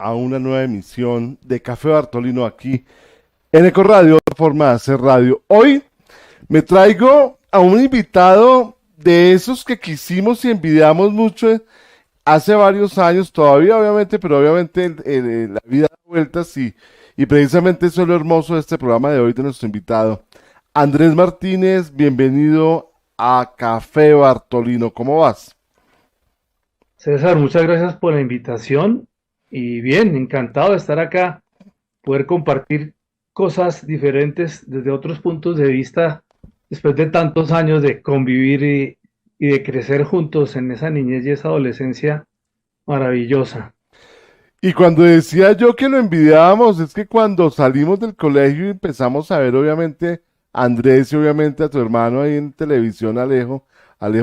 a una nueva emisión de Café Bartolino aquí en Ecoradio, forma de hacer radio. Hoy me traigo a un invitado de esos que quisimos y envidiamos mucho hace varios años, todavía obviamente, pero obviamente la vida da vueltas y precisamente eso es lo hermoso de este programa de hoy de nuestro invitado. Andrés Martínez, bienvenido a Café Bartolino, ¿cómo vas? César, muchas gracias por la invitación y bien, encantado de estar acá, poder compartir cosas diferentes desde otros puntos de vista después de tantos años de convivir y de crecer juntos en esa niñez y esa adolescencia maravillosa. Y cuando decía yo que lo envidiábamos, es que cuando salimos del colegio y empezamos a ver, obviamente, a Andrés y obviamente a tu hermano ahí en televisión, Alejo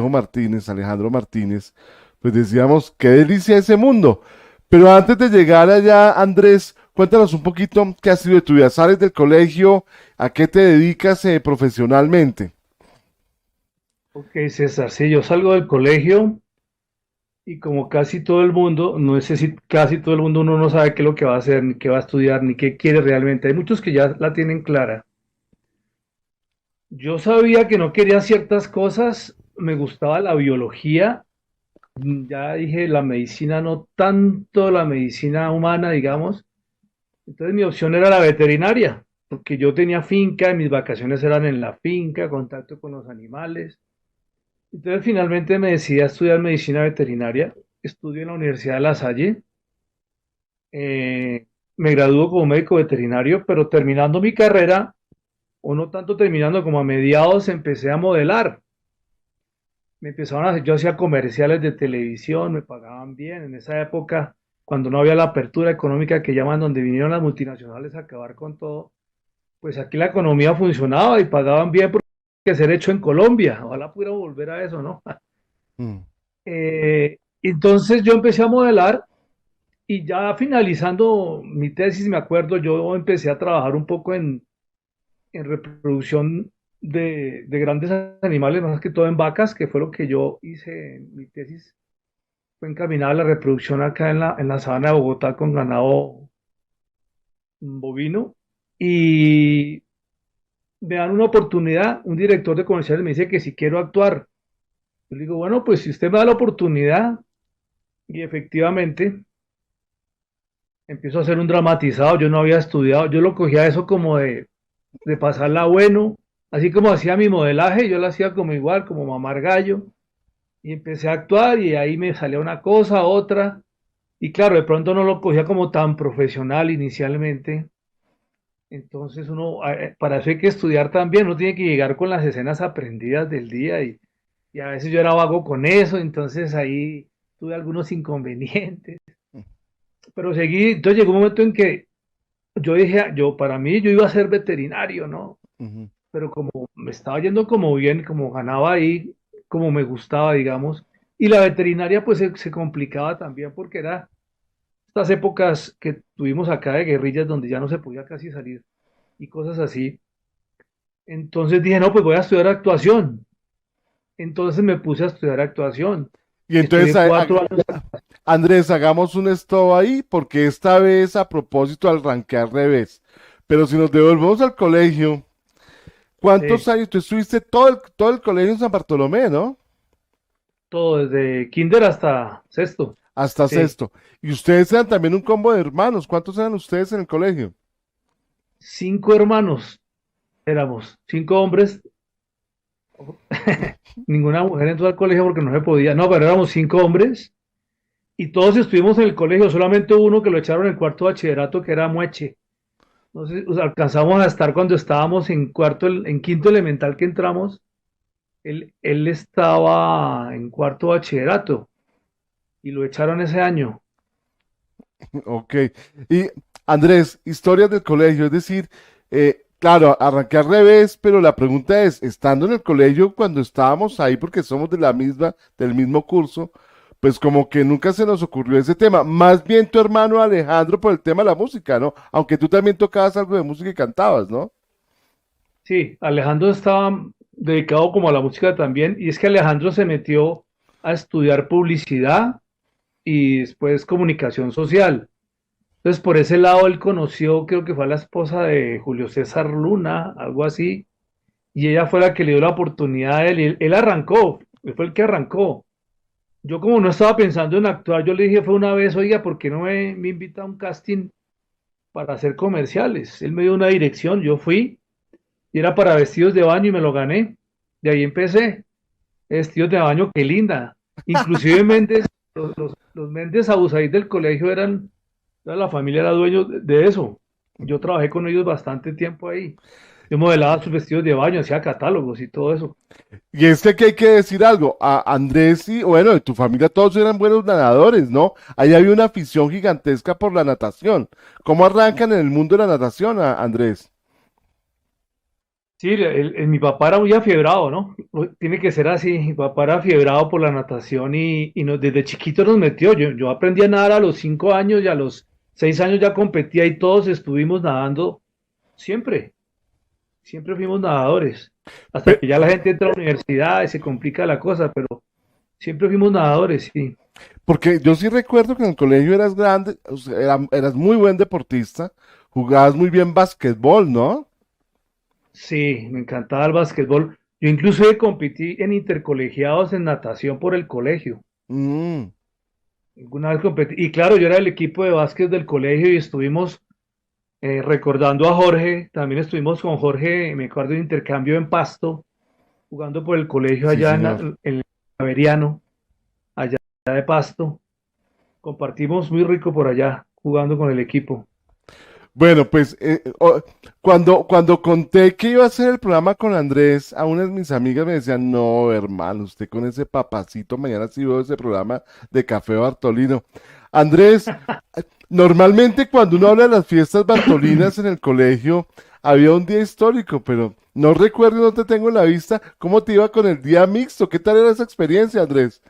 Martínez, Alejandro Martínez, pues decíamos, qué delicia ese mundo. Pero antes de llegar allá, Andrés, cuéntanos un poquito qué ha sido de tu vida. ¿Sales del colegio? ¿A qué te dedicas profesionalmente? Ok, César, sí, yo salgo del colegio y como casi todo el mundo, no sé si casi todo el mundo uno no sabe qué es lo que va a hacer, ni qué va a estudiar, ni qué quiere realmente. Hay muchos que ya la tienen clara. Yo sabía que no quería ciertas cosas, me gustaba la biología, ya dije la medicina, no tanto la medicina humana, digamos. Entonces mi opción era la veterinaria, porque yo tenía finca y mis vacaciones eran en la finca, contacto con los animales. Entonces finalmente me decidí a estudiar medicina veterinaria, estudio en la Universidad de La Salle, eh, me graduó como médico veterinario, pero terminando mi carrera, o no tanto terminando como a mediados, empecé a modelar. Me empezaron a hacer, yo hacía comerciales de televisión, me pagaban bien. En esa época, cuando no había la apertura económica que llaman, donde vinieron las multinacionales a acabar con todo, pues aquí la economía funcionaba y pagaban bien porque ser hecho en Colombia. Ojalá pudiera volver a eso, ¿no? Mm. Entonces yo empecé a modelar y ya finalizando mi tesis, me acuerdo, yo empecé a trabajar un poco en reproducción de grandes animales, más que todo en vacas, que fue lo que yo hice en mi tesis. Fue encaminada a la reproducción acá en la sabana de Bogotá con ganado bovino. Y me dan una oportunidad, un director de comerciales me dice que si quiero actuar. Yo le digo, bueno, pues si usted me da la oportunidad, y efectivamente empiezo a hacer un dramatizado, yo no había estudiado, yo lo cogía eso como de pasarla bueno, así como hacía mi modelaje, yo lo hacía como igual, como mamar gallo, y empecé a actuar y ahí me salía una cosa, otra, y claro, de pronto no lo cogía como tan profesional inicialmente, entonces uno, para eso hay que estudiar también, uno tiene que llegar con las escenas aprendidas del día y a veces yo era vago con eso, entonces ahí tuve algunos inconvenientes, pero seguí, entonces llegó un momento en que yo dije, yo para mí yo iba a ser veterinario, ¿no? Ujú. Pero como me estaba yendo como bien, como ganaba ahí, como me gustaba, digamos, y la veterinaria pues se complicaba también porque era estas épocas que tuvimos acá de guerrillas donde ya no se podía casi salir y cosas así. Entonces dije, no, pues voy a estudiar actuación. Entonces me puse a estudiar actuación. Y entonces, Estudié 4 años. Andrés, hagamos un stop ahí, porque esta vez a propósito arranqué al revés. Pero si nos devolvemos al colegio, ¿cuántos Sí, años? Tú estuviste todo el colegio en San Bartolomé, ¿no? todo desde kinder hasta sexto. Hasta Sí, sexto. Y ustedes eran también un combo de hermanos. ¿Cuántos eran ustedes en el colegio? 5 hermanos éramos, 5 hombres. Ninguna mujer entró al colegio porque no se podía. No, pero éramos 5 hombres y todos estuvimos en el colegio. Solamente uno que lo echaron en cuarto bachillerato, que era Mueche. Entonces, o sea, alcanzamos a estar cuando estábamos en cuarto, en quinto elemental que entramos. Él estaba en cuarto bachillerato y lo echaron ese año. Ok. Y Andrés, historias del colegio, es decir, claro, arranqué al revés, pero la pregunta es, estando en el colegio cuando estábamos ahí, porque somos de la misma, del mismo curso, pues como que nunca se nos ocurrió ese tema. Más bien tu hermano Alejandro por el tema de la música, ¿no? Aunque tú también tocabas algo de música y cantabas, ¿no? Sí, Alejandro estaba dedicado como a la música también y es que Alejandro se metió a estudiar publicidad y después comunicación social. Entonces, por ese lado, él conoció, creo que fue a la esposa de Julio César Luna, algo así, y ella fue la que le dio la oportunidad a él, y él arrancó, él fue el que arrancó. Yo como no estaba pensando en actuar, yo le dije fue una vez, oiga, ¿por qué no me invita a un casting para hacer comerciales? Él me dio una dirección, yo fui, y era para vestidos de baño y me lo gané. De ahí empecé, vestidos de baño, qué linda. Inclusive Méndez, los Méndez Abusaid del colegio toda la familia era dueño de eso. Yo trabajé con ellos bastante tiempo ahí. Yo modelaba sus vestidos de baño, hacía catálogos y todo eso. Y es que aquí hay que decir algo, a Andrés y, bueno, de tu familia todos eran buenos nadadores, ¿no? Ahí había una afición gigantesca por la natación. ¿Cómo arrancan en el mundo de la natación, Andrés? Sí, mi papá era muy afiebrado, ¿no? Tiene que ser así. Mi papá era afiebrado por la natación desde chiquito nos metió. Yo aprendí a nadar a los 5 años y a los 6 años ya competía y todos estuvimos nadando siempre. Siempre fuimos nadadores. Hasta Pe- que ya la gente entra a la universidad y se complica la cosa, pero siempre fuimos nadadores, sí. Porque yo sí recuerdo que en el colegio eras grande, o sea, eras muy buen deportista, jugabas muy bien basquetbol, ¿no? Sí, me encantaba el básquetbol. Yo incluso competí en intercolegiados en natación por el colegio. Mm, Alguna vez competí. Y claro, yo era el equipo de básquet del colegio y estuvimos recordando a Jorge. También estuvimos con Jorge, me acuerdo de intercambio en Pasto, jugando por el colegio sí, allá señor. en el Javeriano, allá de Pasto. Compartimos muy rico por allá, jugando con el equipo. Bueno, pues cuando conté que iba a hacer el programa con Andrés, a unas de mis amigas me decían, no, hermano, usted con ese papacito, mañana sí veo ese programa de Café Bartolino. Andrés, normalmente cuando uno habla de las fiestas bartolinas en el colegio, había un día histórico, pero no recuerdo, no te tengo en la vista, ¿cómo te iba con el día mixto? ¿Qué tal era esa experiencia, Andrés?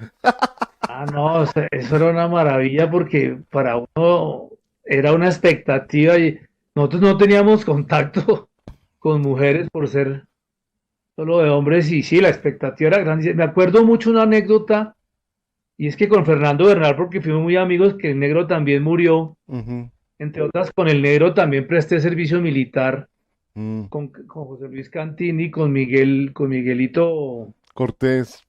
Ah, no, o sea, eso era una maravilla porque para uno era una expectativa y nosotros no teníamos contacto con mujeres por ser solo de hombres y sí, la expectativa era grande. Me acuerdo mucho una anécdota y es que con Fernando Bernal, porque fuimos muy amigos, que el negro también murió, Ujú, entre otras con el negro también presté servicio militar mm, con José Luis Cantini, con Miguel, con Miguelito. Cortés.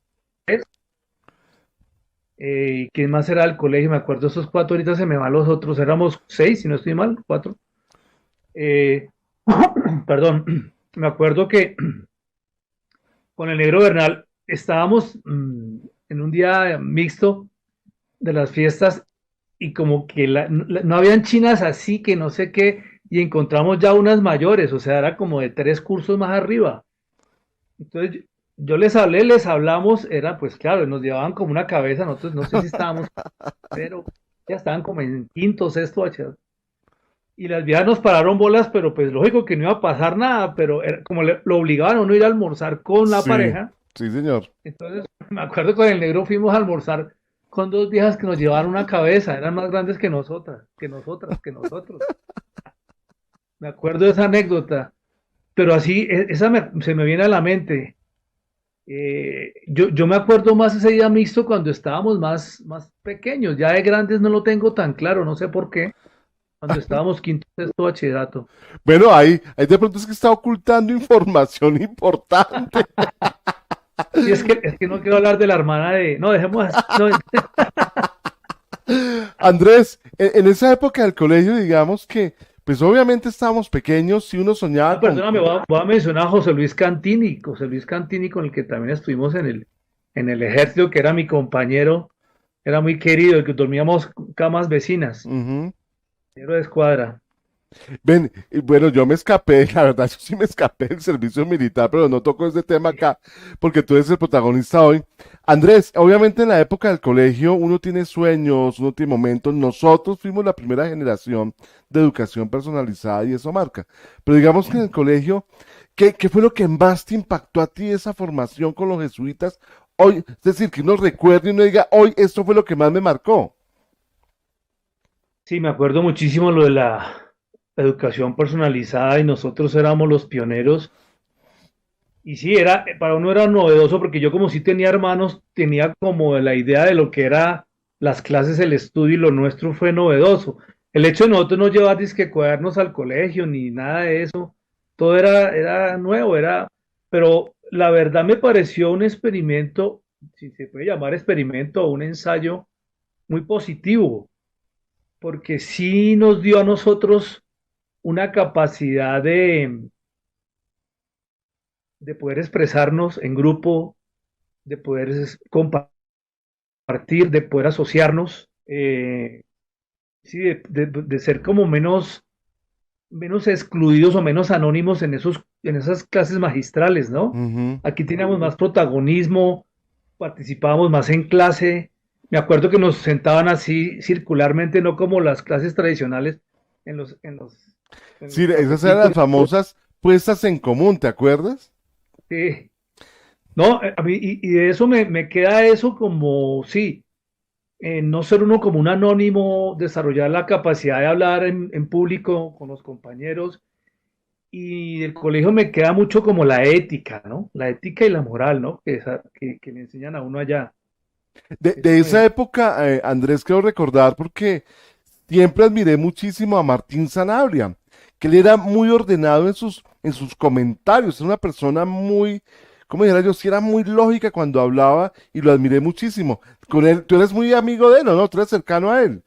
¿Quién más era del colegio? Me acuerdo esos cuatro, ahorita se me van los otros, éramos seis, si no estoy mal, cuatro. Eh, perdón, me acuerdo que con el negro Bernal estábamos en un día mixto de las fiestas y como que no habían chinas así que no sé qué, y encontramos ya unas mayores, o sea, era como de 3 cursos más arriba. Entonces yo les hablé, les hablamos, era pues claro, nos llevaban como una cabeza, nosotros no sé si estábamos, pero ya estaban como en quinto, sexto bachillerato. Y las viejas nos pararon bolas, pero pues lógico que no iba a pasar nada, pero como lo obligaban a uno a ir a almorzar con la Sí, pareja, sí, señor. entonces me acuerdo que con el negro fuimos a almorzar con dos viejas que nos llevaban una cabeza, eran más grandes que nosotras, que nosotros. Me acuerdo de esa anécdota, pero así, se me viene a la mente. Yo me acuerdo más ese día mixto cuando estábamos más pequeños, ya de grandes no lo tengo tan claro, no sé por qué, cuando estábamos quinto, sexto bachillerato. Bueno, ahí de pronto es que está ocultando información importante. Sí, es que no quiero hablar de la hermana de. No, dejemos. No, Andrés, en esa época del colegio, digamos que, pues obviamente estábamos pequeños, si uno soñaba con... perdóname, voy a mencionar a José Luis Cantini, con el que también estuvimos en el ejército, que era mi compañero, era muy querido, el que dormíamos camas vecinas, Ujú. compañero de escuadra. Ven, y bueno, yo me escapé, la verdad, yo sí me escapé del servicio militar, pero no toco ese tema acá, porque tú eres el protagonista hoy. Andrés, obviamente en la época del colegio uno tiene sueños, uno tiene momentos, nosotros fuimos la primera generación de educación personalizada y eso marca, pero digamos que en el colegio, ¿qué fue lo que más te impactó a ti esa formación con los jesuitas? Hoy, es decir, que uno recuerde y uno diga, hoy esto fue lo que más me marcó. Sí, me acuerdo muchísimo lo de la educación personalizada y nosotros éramos los pioneros. Y sí, para uno era novedoso porque yo como sí tenía hermanos, tenía como la idea de lo que era las clases, el estudio y lo nuestro fue novedoso. El hecho de nosotros no llevar disque cuadernos al colegio ni nada de eso, todo era nuevo, pero la verdad me pareció un experimento, si se puede llamar experimento o un ensayo muy positivo, porque sí nos dio a nosotros una capacidad de poder expresarnos en grupo, de poder compartir, de poder asociarnos, sí, de ser como menos excluidos o menos anónimos en esas clases magistrales, ¿no? Ujú. Aquí teníamos más protagonismo, participábamos más en clase. Me acuerdo que nos sentaban así circularmente, no como las clases tradicionales en Sí, los esas eran cafecitos. las famosas puestas en común, ¿te acuerdas? Sí. No, a mí, y de eso me queda eso como, sí, no ser uno como un anónimo, desarrollar la capacidad de hablar en público con los compañeros. Y del colegio me queda mucho como la ética, ¿no? La ética y la moral, ¿no? Que le enseñan a uno allá. De Eso esa me... época, Andrés, quiero recordar porque siempre admiré muchísimo a Martín Sanabria, que él era muy ordenado en sus comentarios, era una persona muy, ¿cómo dijera yo? Sí, era muy lógica cuando hablaba y lo admiré muchísimo. Con él, tú eres muy amigo de él, ¿o no? Tú eres cercano a él.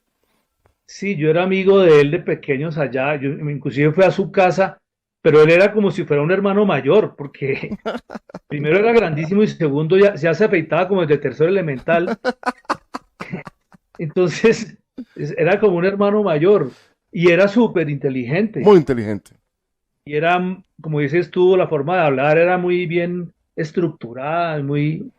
Sí, yo era amigo de él de pequeños allá, yo inclusive fui a su casa, pero él era como si fuera un hermano mayor, porque primero era grandísimo y segundo ya se afeitaba como desde tercero elemental, entonces era como un hermano mayor y era súper inteligente. Muy inteligente. Y era, como dices tú, la forma de hablar era muy bien estructurada, muy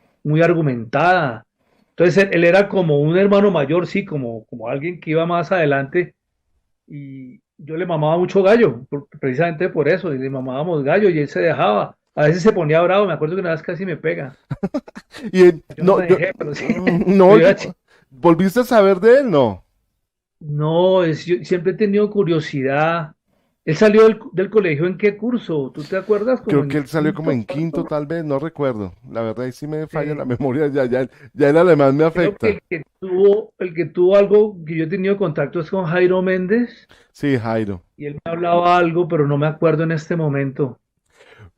argumentada. Entonces él era como un hermano mayor, sí, como alguien que iba más adelante. Y yo le mamaba mucho gallo, precisamente por eso, y le mamábamos gallo y él se dejaba. A veces se ponía bravo, me acuerdo que una vez casi me pega. Y Yo no me dejé, pero sí. no, Pero era ¿volviste a saber de él? No. no, yo siempre he tenido curiosidad. ¿Él salió del colegio en qué curso? ¿Tú te acuerdas? ¿Como Creo que en él salió como quinto, en quinto, cuarto? tal vez, no recuerdo. La verdad, ahí sí me falla la Sí. memoria, ya el alemán me Creo que afecta. el que tuvo algo que yo he tenido contacto es con Jairo Méndez Sí, Jairo. y él me hablaba algo, pero no me acuerdo en este momento.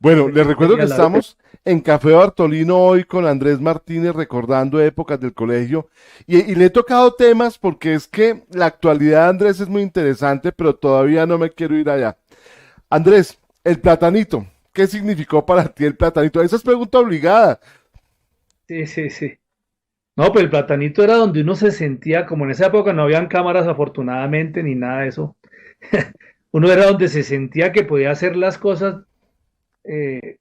No Bueno, sé les quién recuerdo que tenía la... estamos en Café Bartolino hoy con Andrés Martínez recordando épocas del colegio y le he tocado temas porque es que la actualidad de Andrés es muy interesante, pero todavía no me quiero ir allá. Andrés, el platanito, ¿qué significó para ti el platanito? Esa es pregunta obligada. Sí, sí, sí. No, pero el platanito era donde uno se sentía, como en esa época no habían cámaras afortunadamente ni nada de eso. Uno era donde se sentía que podía hacer las cosas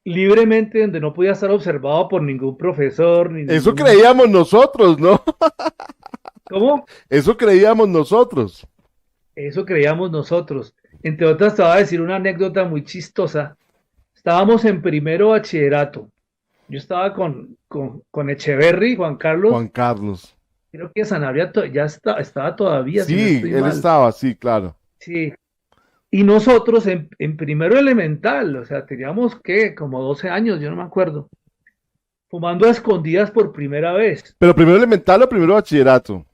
libremente, donde no podía estar observado por ningún profesor ni Eso ningún... creíamos nosotros, ¿no? ¿Cómo? Eso creíamos nosotros. Eso creíamos nosotros. Entre otras, te voy a decir una anécdota muy chistosa. Estábamos en primero bachillerato. Yo estaba con Echeverry, Juan Carlos. Juan Carlos. Creo que Sanabria estaba todavía, si no Sí, estoy él mal. estaba, sí, claro. Sí. Y nosotros en primero elemental, o sea, teníamos que como 12 años, yo no me acuerdo, fumando a escondidas por primera vez. Pero primero elemental o primero bachillerato.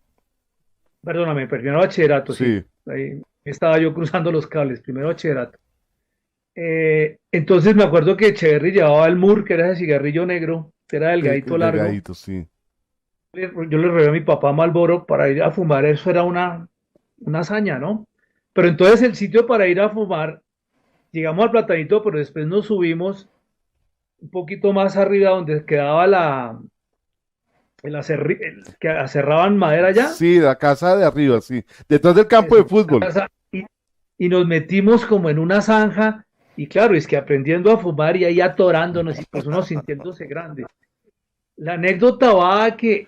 Perdóname, primero bachillerato, sí. Sí, Ahí estaba yo cruzando los cables, primero bachillerato. Entonces me acuerdo que Echeverry llevaba el Mur, que era ese cigarrillo negro, que era delgadito el largo. delgadito, sí. Yo le robé a mi papá Malboro para ir a fumar, eso era una hazaña, ¿no? Pero entonces el sitio para ir a fumar, llegamos al Platanito, pero después nos subimos un poquito más arriba donde quedaba que aserraban madera ya, Sí, la casa de arriba, sí. Detrás del campo de eso, fútbol. y nos metimos como en una zanja, y claro, es que aprendiendo a fumar y ahí atorándonos y pues uno sintiéndose grande. La anécdota va a que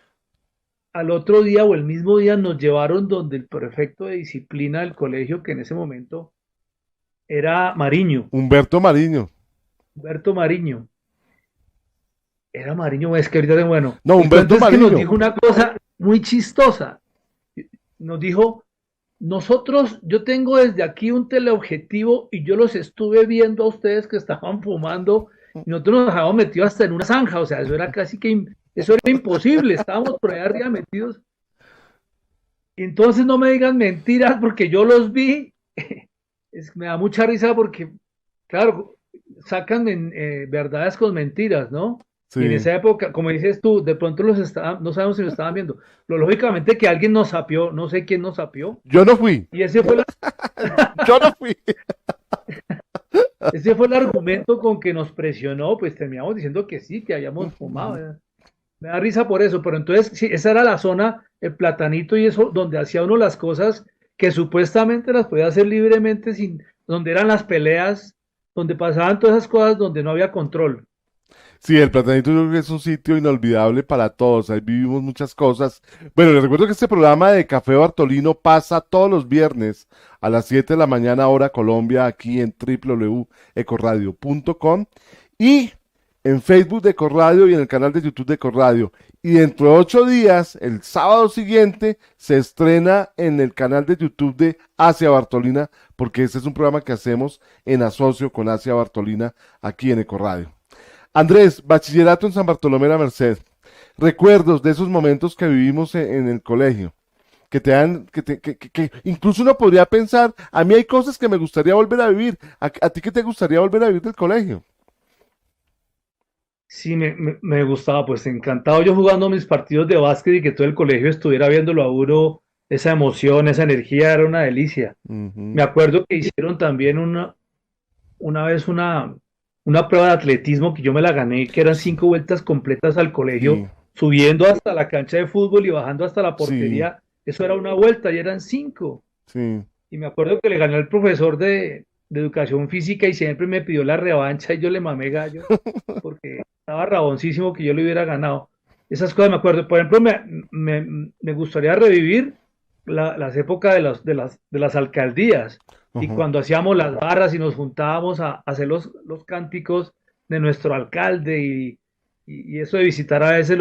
al otro día o el mismo día nos llevaron donde el prefecto de disciplina del colegio, que en ese momento era Mariño, Humberto Mariño. Humberto Mariño. Era Mariño, es que ahorita, bueno, No, el Humberto cuento es que nos Mariño. dijo una cosa muy chistosa. Nos dijo, nosotros, yo tengo desde aquí un teleobjetivo y yo los estuve viendo a ustedes que estaban fumando y nosotros nos habíamos metido hasta en una zanja, o sea, eso era casi que, eso era imposible, estábamos por allá arriba metidos. Entonces no me digan mentiras porque yo los vi. Me da mucha risa porque, claro, sacan verdades con mentiras, ¿no? Y en Sí, esa época, como dices tú, de pronto no sabemos si lo estaban viendo. Pero lógicamente que alguien nos sapió, no sé quién nos sapió. yo no fui, Y ese fue, yo no fui. ese fue el argumento con que nos presionó, pues terminamos diciendo que sí, que habíamos fumado. Me da risa por eso, pero entonces sí, esa era la zona, el platanito y eso, donde hacía uno las cosas que supuestamente las podía hacer libremente, donde eran las peleas, donde pasaban todas esas cosas, donde no había control. Sí, el Platanito yo creo que es un sitio inolvidable para todos, ahí vivimos muchas cosas. Bueno, les recuerdo que este programa de Café Bartolino pasa todos los viernes a las 7 de la mañana hora Colombia, aquí en www.ecoradio.com y en Facebook de Ecoradio y en el canal de YouTube de Ecoradio. Y dentro de 8 días, el sábado siguiente, se estrena en el canal de YouTube de Asia Bartolina, porque este es un programa que hacemos en asocio con Asia Bartolina aquí en Ecoradio. Andrés, bachillerato en San Bartolomé de la Merced. Recuerdos de esos momentos que vivimos en el colegio, que te dan, que incluso uno podría pensar, a mí hay cosas que me gustaría volver a vivir. ¿A ti qué te gustaría volver a vivir del colegio? Sí, me gustaba, pues encantado yo jugando mis partidos de básquet y que todo el colegio estuviera viéndolo a uno, esa emoción, esa energía, era una delicia. Me Ujú. acuerdo que hicieron también una vez una prueba de atletismo que yo me la gané, que eran Sí, 5 vueltas completas al sí, colegio, subiendo hasta la cancha de fútbol y bajando hasta la sí, portería. Eso era una vuelta y eran 5. sí. Y me acuerdo que le gané al profesor de educación física y siempre me pidió la revancha y yo le mamé gallo porque estaba raboncísimo que yo le hubiera ganado. Esas cosas me acuerdo. Por ejemplo, me gustaría revivir las épocas de las alcaldías y Ujú. cuando hacíamos las barras y nos juntábamos a hacer los cánticos de nuestro alcalde y eso de visitar a veces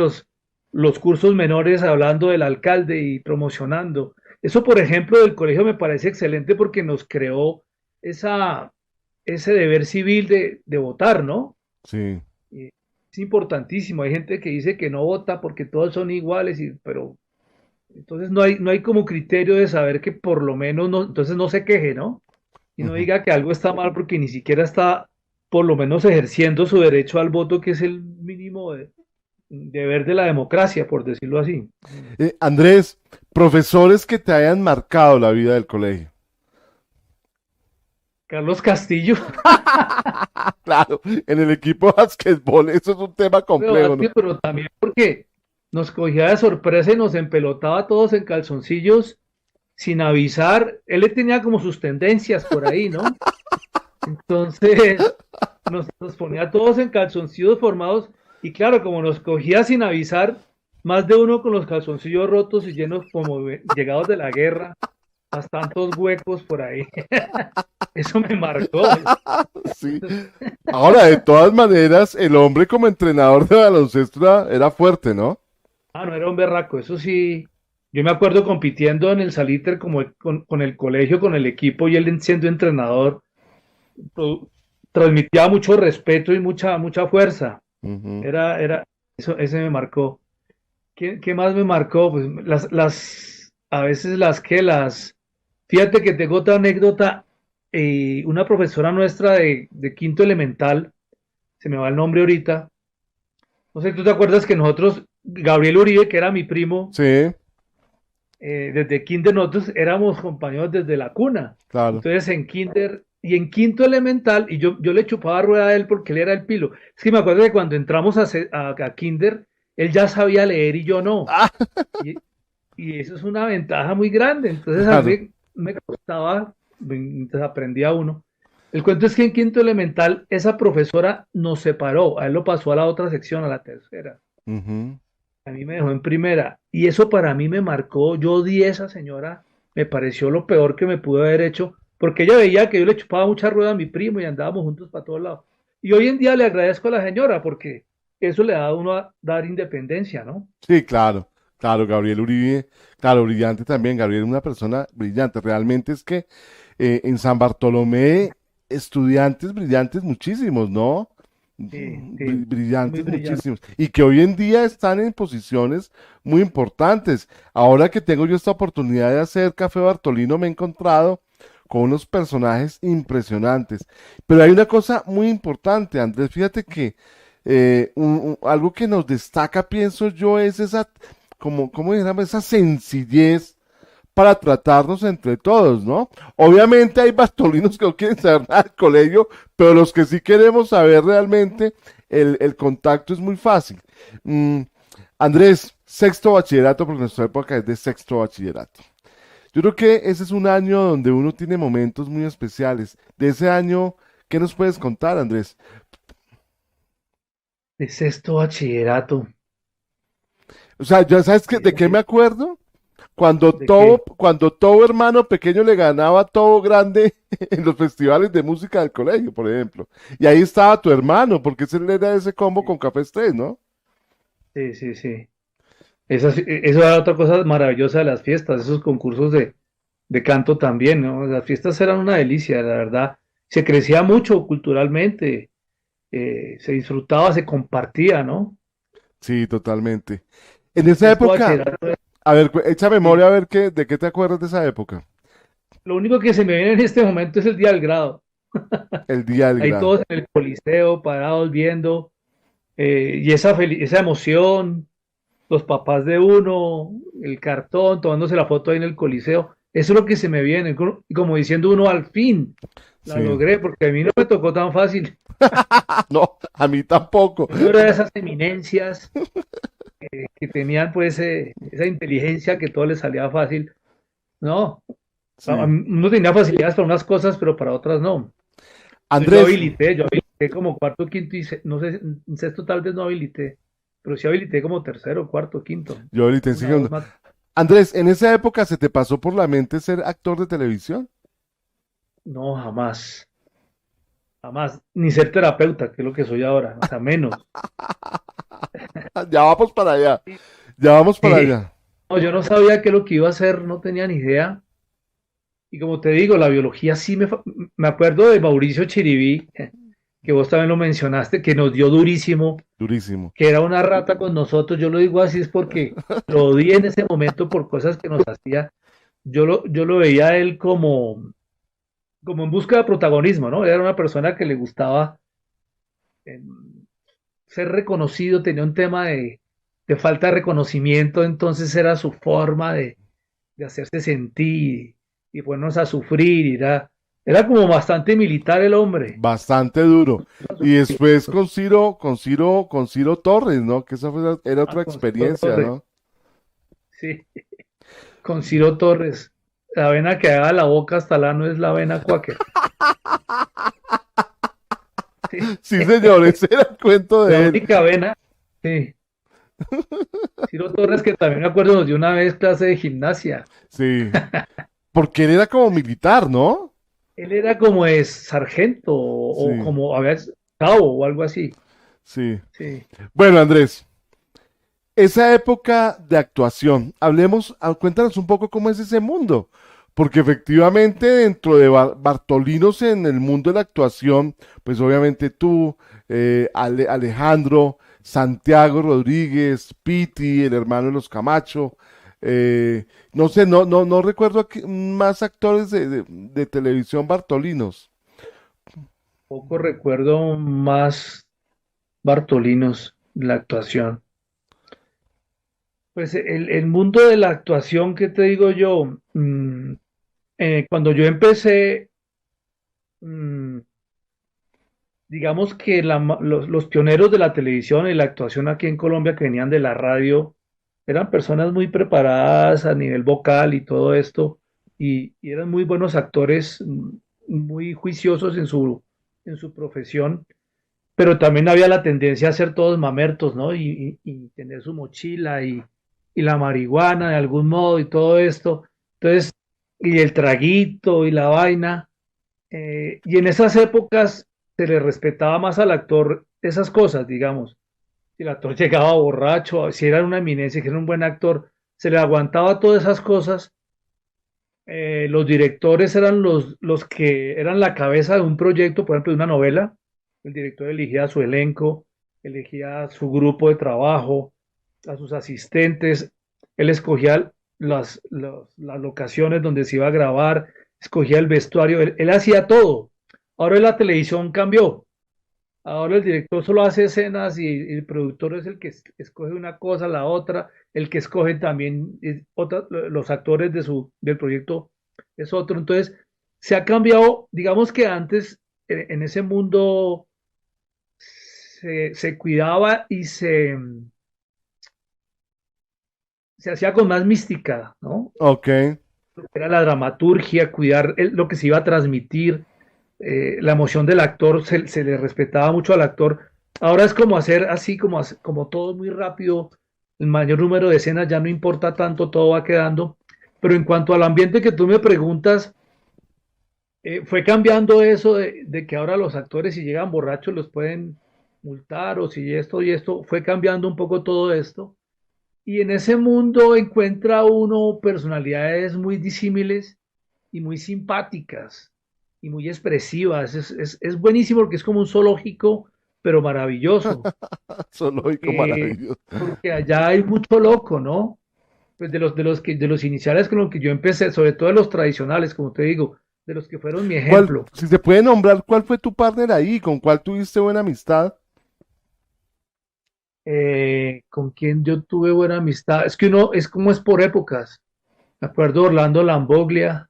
los cursos menores hablando del alcalde y promocionando. Eso, por ejemplo, del colegio me parece excelente porque nos creó esa, ese deber civil de votar, ¿no? Sí. Y es importantísimo. Hay gente que dice que no vota porque todos son iguales, pero entonces no hay como criterio de saber que por lo menos no, entonces no se queje, ¿no? Y no Ujú. diga que algo está mal porque ni siquiera está por lo menos ejerciendo su derecho al voto, que es el mínimo deber de la democracia, por decirlo así. Andrés, profesores que te hayan marcado la vida del colegio. Carlos Castillo, Claro, en el equipo de básquetbol, eso es un tema complejo, ¿no? pero también porque nos cogía de sorpresa y nos empelotaba a todos en calzoncillos sin avisar. Él le tenía como sus tendencias por ahí, ¿no? Entonces nos ponía a todos en calzoncillos formados y claro, como nos cogía sin avisar, más de uno con los calzoncillos rotos y llenos como llegados de la guerra, bastantes huecos por ahí. Eso me marcó. Sí. Ahora, de todas maneras, el hombre como entrenador de baloncesto era fuerte, ¿no? Ah, no era un berraco, eso sí. Yo me acuerdo compitiendo en el Saliter como con el colegio, con el equipo y él siendo entrenador, pro- transmitía mucho respeto y mucha fuerza. Ujú. Eso, ese me marcó. ¿Qué más me marcó? Pues a veces fíjate que tengo otra anécdota. Una profesora nuestra de quinto elemental, se me va el nombre ahorita. No sé, ¿tú te acuerdas que nosotros, Gabriel Uribe, que era mi primo, Sí, desde kinder nosotros éramos compañeros desde la cuna? claro. Entonces en kinder y en quinto elemental, y yo le chupaba rueda a él porque él era el pilo. Es que me acuerdo que cuando entramos a kinder, él ya sabía leer y yo no. Ah, Y, y eso es una ventaja muy grande. Entonces a claro. mí me costaba, mientras aprendía uno. El cuento es que en quinto elemental esa profesora nos separó, a él lo pasó a la otra sección, a la tercera. Ujú. A mí me dejó en primera. Y eso para mí me marcó. Yo odié a esa señora. Me pareció lo peor que me pudo haber hecho. Porque ella veía que yo le chupaba mucha rueda a mi primo y andábamos juntos para todos lados. Y hoy en día le agradezco a la señora porque eso le da a uno a dar independencia, ¿no? Sí, claro. Claro, Gabriel Uribe, claro, brillante también. Gabriel es una persona brillante. Realmente es que en San Bartolomé, estudiantes brillantes muchísimos, ¿no? Sí, muy brillantes brillante. muchísimos, y que hoy en día están en posiciones muy importantes. Ahora que tengo yo esta oportunidad de hacer Café Bartolino, me he encontrado con unos personajes impresionantes. Pero hay una cosa muy importante, Andrés, fíjate que algo que nos destaca, pienso yo, es esa, como dijéramos, esa sencillez para tratarnos entre todos, ¿no? Obviamente hay bartolinos que no quieren saber nada del colegio, pero los que sí queremos saber realmente, el contacto es muy fácil. Mm, Andrés, sexto bachillerato, porque nuestra época es de sexto bachillerato. Yo creo que ese es un año donde uno tiene momentos muy especiales. De ese año, ¿qué nos puedes contar, Andrés? De sexto bachillerato. O sea, ¿ya sabes de qué me acuerdo? ¿De qué? Cuando todo hermano pequeño le ganaba a todo grande en los festivales de música del colegio, por ejemplo. Y ahí estaba tu hermano, porque ese era de ese combo con Café Estrés, ¿no? Sí, sí, sí. Eso era otra cosa maravillosa de las fiestas, esos concursos de canto también, ¿no? Las fiestas eran una delicia, la verdad. Se crecía mucho culturalmente, se disfrutaba, se compartía, ¿no? Sí, totalmente. En esa Sexto época, bachillerato, a ver, echa sí. memoria a ver de qué te acuerdas de esa época. Lo único que se me viene en este momento es el día del grado. El día del Ahí grado. todos en el coliseo, parados viendo, y esa emoción, los papás de uno, el cartón, tomándose la foto ahí en el coliseo. Eso es lo que se me viene, y como diciendo uno, al fin la Sí. logré, porque a mí no me tocó tan fácil. No, a mí tampoco. Yo no era de esas eminencias que tenían pues esa inteligencia que todo les salía fácil. No, Sí. uno tenía facilidades para unas cosas, pero para otras no. Andrés, Yo habilité como cuarto, quinto y no sé, en sexto tal vez no habilité, pero sí habilité como tercero, cuarto, quinto. yo ahorita en Una, dos segundo. más. Andrés, ¿en esa época se te pasó por la mente ser actor de televisión? No, jamás, jamás. Ni ser terapeuta, que es lo que soy ahora, o sea, menos. Ya vamos para allá. Ya vamos para allá. No, yo no sabía qué es lo que iba a hacer, no tenía ni idea. Y como te digo, la biología sí me acuerdo de Mauricio Chiribí, que vos también lo mencionaste, que nos dio durísimo, Durísimo. que era una rata con nosotros. Yo lo digo así es porque lo odié en ese momento por cosas que nos hacía. Yo lo veía a él como en busca de protagonismo, ¿no? Era una persona que le gustaba eh, ser reconocido, tenía un tema de falta de reconocimiento, entonces era su forma de hacerse sentir y ponernos a sufrir. Era como bastante militar el hombre. Bastante duro. Y después con Ciro Torres, ¿no? Que esa era Ah, otra con Ciro experiencia, Torres, ¿no? sí, con Ciro Torres. La vena que haga la boca hasta la no es la vena cuáquer. Sí. Sí, señor, ese era el cuento La de él. única vena, sí. Ciro Torres, que también me acuerdo, nos dio una vez clase de gimnasia. Sí. Porque él era como militar, ¿no? Él era como es sargento o Sí, como, a ver, cabo o algo así. sí. Sí. Bueno, Andrés, esa época de actuación, hablemos, cuéntanos un poco cómo es ese mundo, porque efectivamente dentro de Bartolinos en el mundo de la actuación, pues obviamente tú, Alejandro, Santiago Rodríguez, Piti, el hermano de los Camacho, no sé, no recuerdo más actores de televisión Bartolinos. Poco recuerdo más Bartolinos, la actuación. Pues el mundo de la actuación, ¿qué te digo yo? Cuando yo empecé, mm, digamos que los pioneros de la televisión y la actuación aquí en Colombia que venían de la radio eran personas muy preparadas a nivel vocal y todo esto, y eran muy buenos actores, muy juiciosos en su profesión, pero también había la tendencia a ser todos mamertos, ¿no? Y tener su mochila y la marihuana de algún modo y todo esto. Entonces, y el traguito y la vaina. Y en esas épocas se le respetaba más al actor esas cosas, digamos. Si el actor llegaba borracho, si era una eminencia, que era un buen actor, se le aguantaba todas esas cosas. Los directores eran los que eran la cabeza de un proyecto, por ejemplo, de una novela, El director elegía a su elenco, elegía a su grupo de trabajo, a sus asistentes, él escogía las locaciones donde se iba a grabar, escogía el vestuario, él hacía todo. Ahora la televisión cambió. Ahora el director solo hace escenas y el productor es el que escoge una cosa, la otra, el que escoge también los actores del proyecto es otro. Entonces, se ha cambiado, digamos que antes en ese mundo se cuidaba y se hacía con más mística, ¿no? Ok. Era la dramaturgia, cuidar lo que se iba a transmitir, la emoción del actor, se le respetaba mucho al actor. Ahora es como hacer así, como todo muy rápido, el mayor número de escenas ya no importa tanto, todo va quedando. Pero en cuanto al ambiente que tú me preguntas, fue cambiando eso de que ahora los actores si llegan borrachos los pueden multar o si esto y esto, fue cambiando un poco todo esto. Y en ese mundo encuentra uno personalidades muy disímiles y muy simpáticas y muy expresivas. Es buenísimo porque es como un zoológico, pero maravilloso, Zoológico porque, maravilloso. porque allá hay mucho loco, ¿no? Pues de los iniciales con los que yo empecé, sobre todo de los tradicionales, como te digo, de los que fueron mi ¿Cuál, ejemplo. si se puede nombrar, cuál fue tu partner ahí? ¿Con cuál tuviste buena amistad? Con quien yo tuve buena amistad. Es que uno es como es por épocas. Me acuerdo Orlando Lamboglia,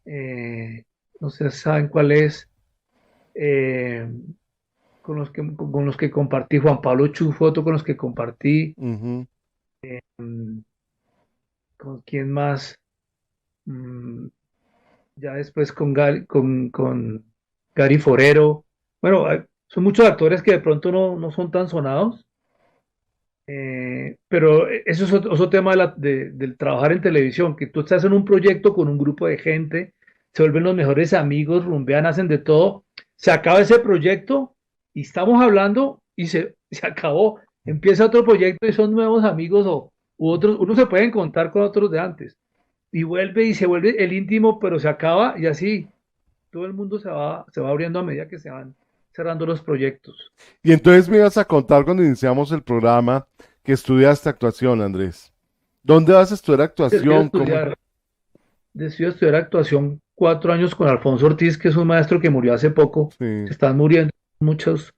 eh, no sé, saben cuál es, eh, con los que compartí, Juan Pablo Chufoto, con los que compartí, Ujú. mm, con quién más. Mm, ya después con Gary Forero. Bueno, son muchos actores que de pronto no son tan sonados, pero eso es otro tema del trabajar en televisión, que tú estás en un proyecto con un grupo de gente, se vuelven los mejores amigos, rumbean, hacen de todo, se acaba ese proyecto y estamos hablando y se acabó, empieza otro proyecto y son nuevos amigos u otros, uno se puede encontrar con otros de antes y vuelve y se vuelve el íntimo, pero se acaba y así todo el mundo se va abriendo a medida que se van cerrando los proyectos. Y entonces me ibas a contar cuando iniciamos el programa que estudiaste actuación, Andrés. ¿Dónde vas a estudiar Decido actuación? ¿Cómo? estudiar, decido estudiar actuación 4 años con Alfonso Ortiz, que es un maestro que murió hace poco. Sí. Se están muriendo muchos.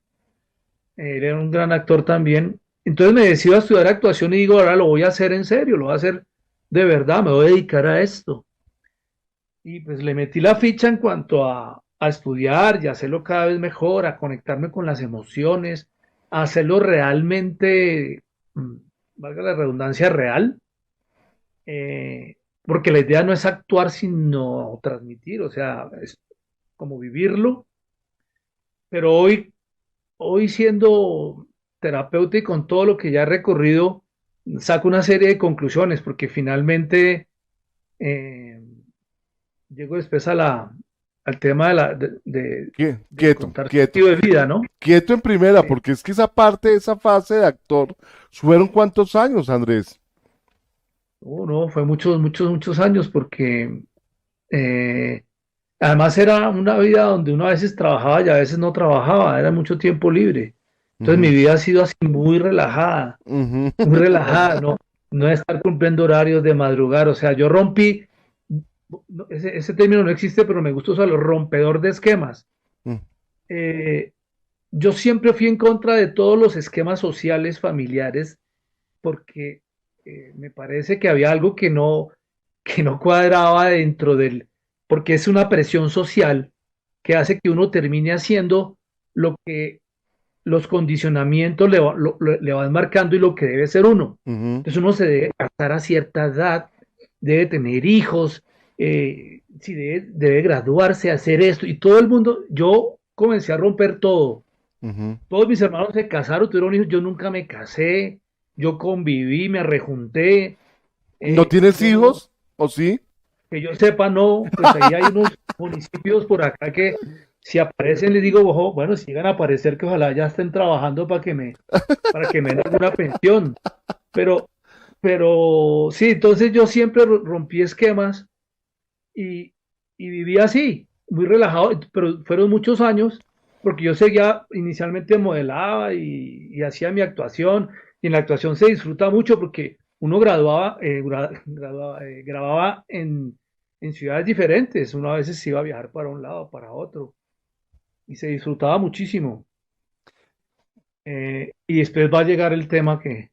Él era un gran actor también. Entonces me decido a estudiar actuación y digo, ahora lo voy a hacer en serio, lo voy a hacer de verdad, me voy a dedicar a esto. Y pues le metí la ficha en cuanto a estudiar y hacerlo cada vez mejor, a conectarme con las emociones, a hacerlo realmente, mm, valga la redundancia, real, porque la idea no es actuar, sino transmitir, o sea, es como vivirlo. Pero hoy siendo terapeuta y con todo lo que ya he recorrido, saco una serie de conclusiones, porque finalmente eh, llego después al tema de Quieto, contar quieto. sentido de vida, ¿no? Quieto en primera, Eh, porque es que esa parte, esa fase de actor, ¿fueron cuántos años, Andrés? no, fue muchos, muchos, muchos años, porque eh, además era una vida donde uno a veces trabajaba y a veces no trabajaba, era mucho tiempo libre. Entonces mi Ujú, vida ha sido así ujú. muy relajada, no estar cumpliendo horarios de madrugar. O sea, yo rompí, ese término no existe, pero me gusta usarlo, rompedor de esquemas. Mm, Eh, yo siempre fui en contra de todos los esquemas sociales, familiares, porque me parece que había algo que no cuadraba dentro porque es una presión social que hace que uno termine haciendo lo que los condicionamientos le van marcando y lo que debe ser uno. ujú. Entonces uno se debe casar a cierta edad, debe tener hijos, si debe graduarse, hacer esto, y todo el mundo, yo comencé a romper todo. Ujú. Todos mis hermanos se casaron, tuvieron hijos, yo nunca me casé, yo conviví, me rejunté, ¿No tienes yo no, hijos? ¿O sí? que yo sepa, no, pues ahí hay unos municipios por acá que si aparecen les digo, ojo, bueno, si llegan a aparecer que ojalá ya estén trabajando para que me den alguna pensión. Pero, pero sí, entonces yo siempre rompí esquemas y, y viví así, muy relajado, pero fueron muchos años porque yo seguía, inicialmente modelaba y hacía mi actuación, y en la actuación se disfruta mucho porque uno grababa en ciudades diferentes, uno a veces iba a viajar para un lado, para otro, y se disfrutaba muchísimo. Y después va a llegar el tema que,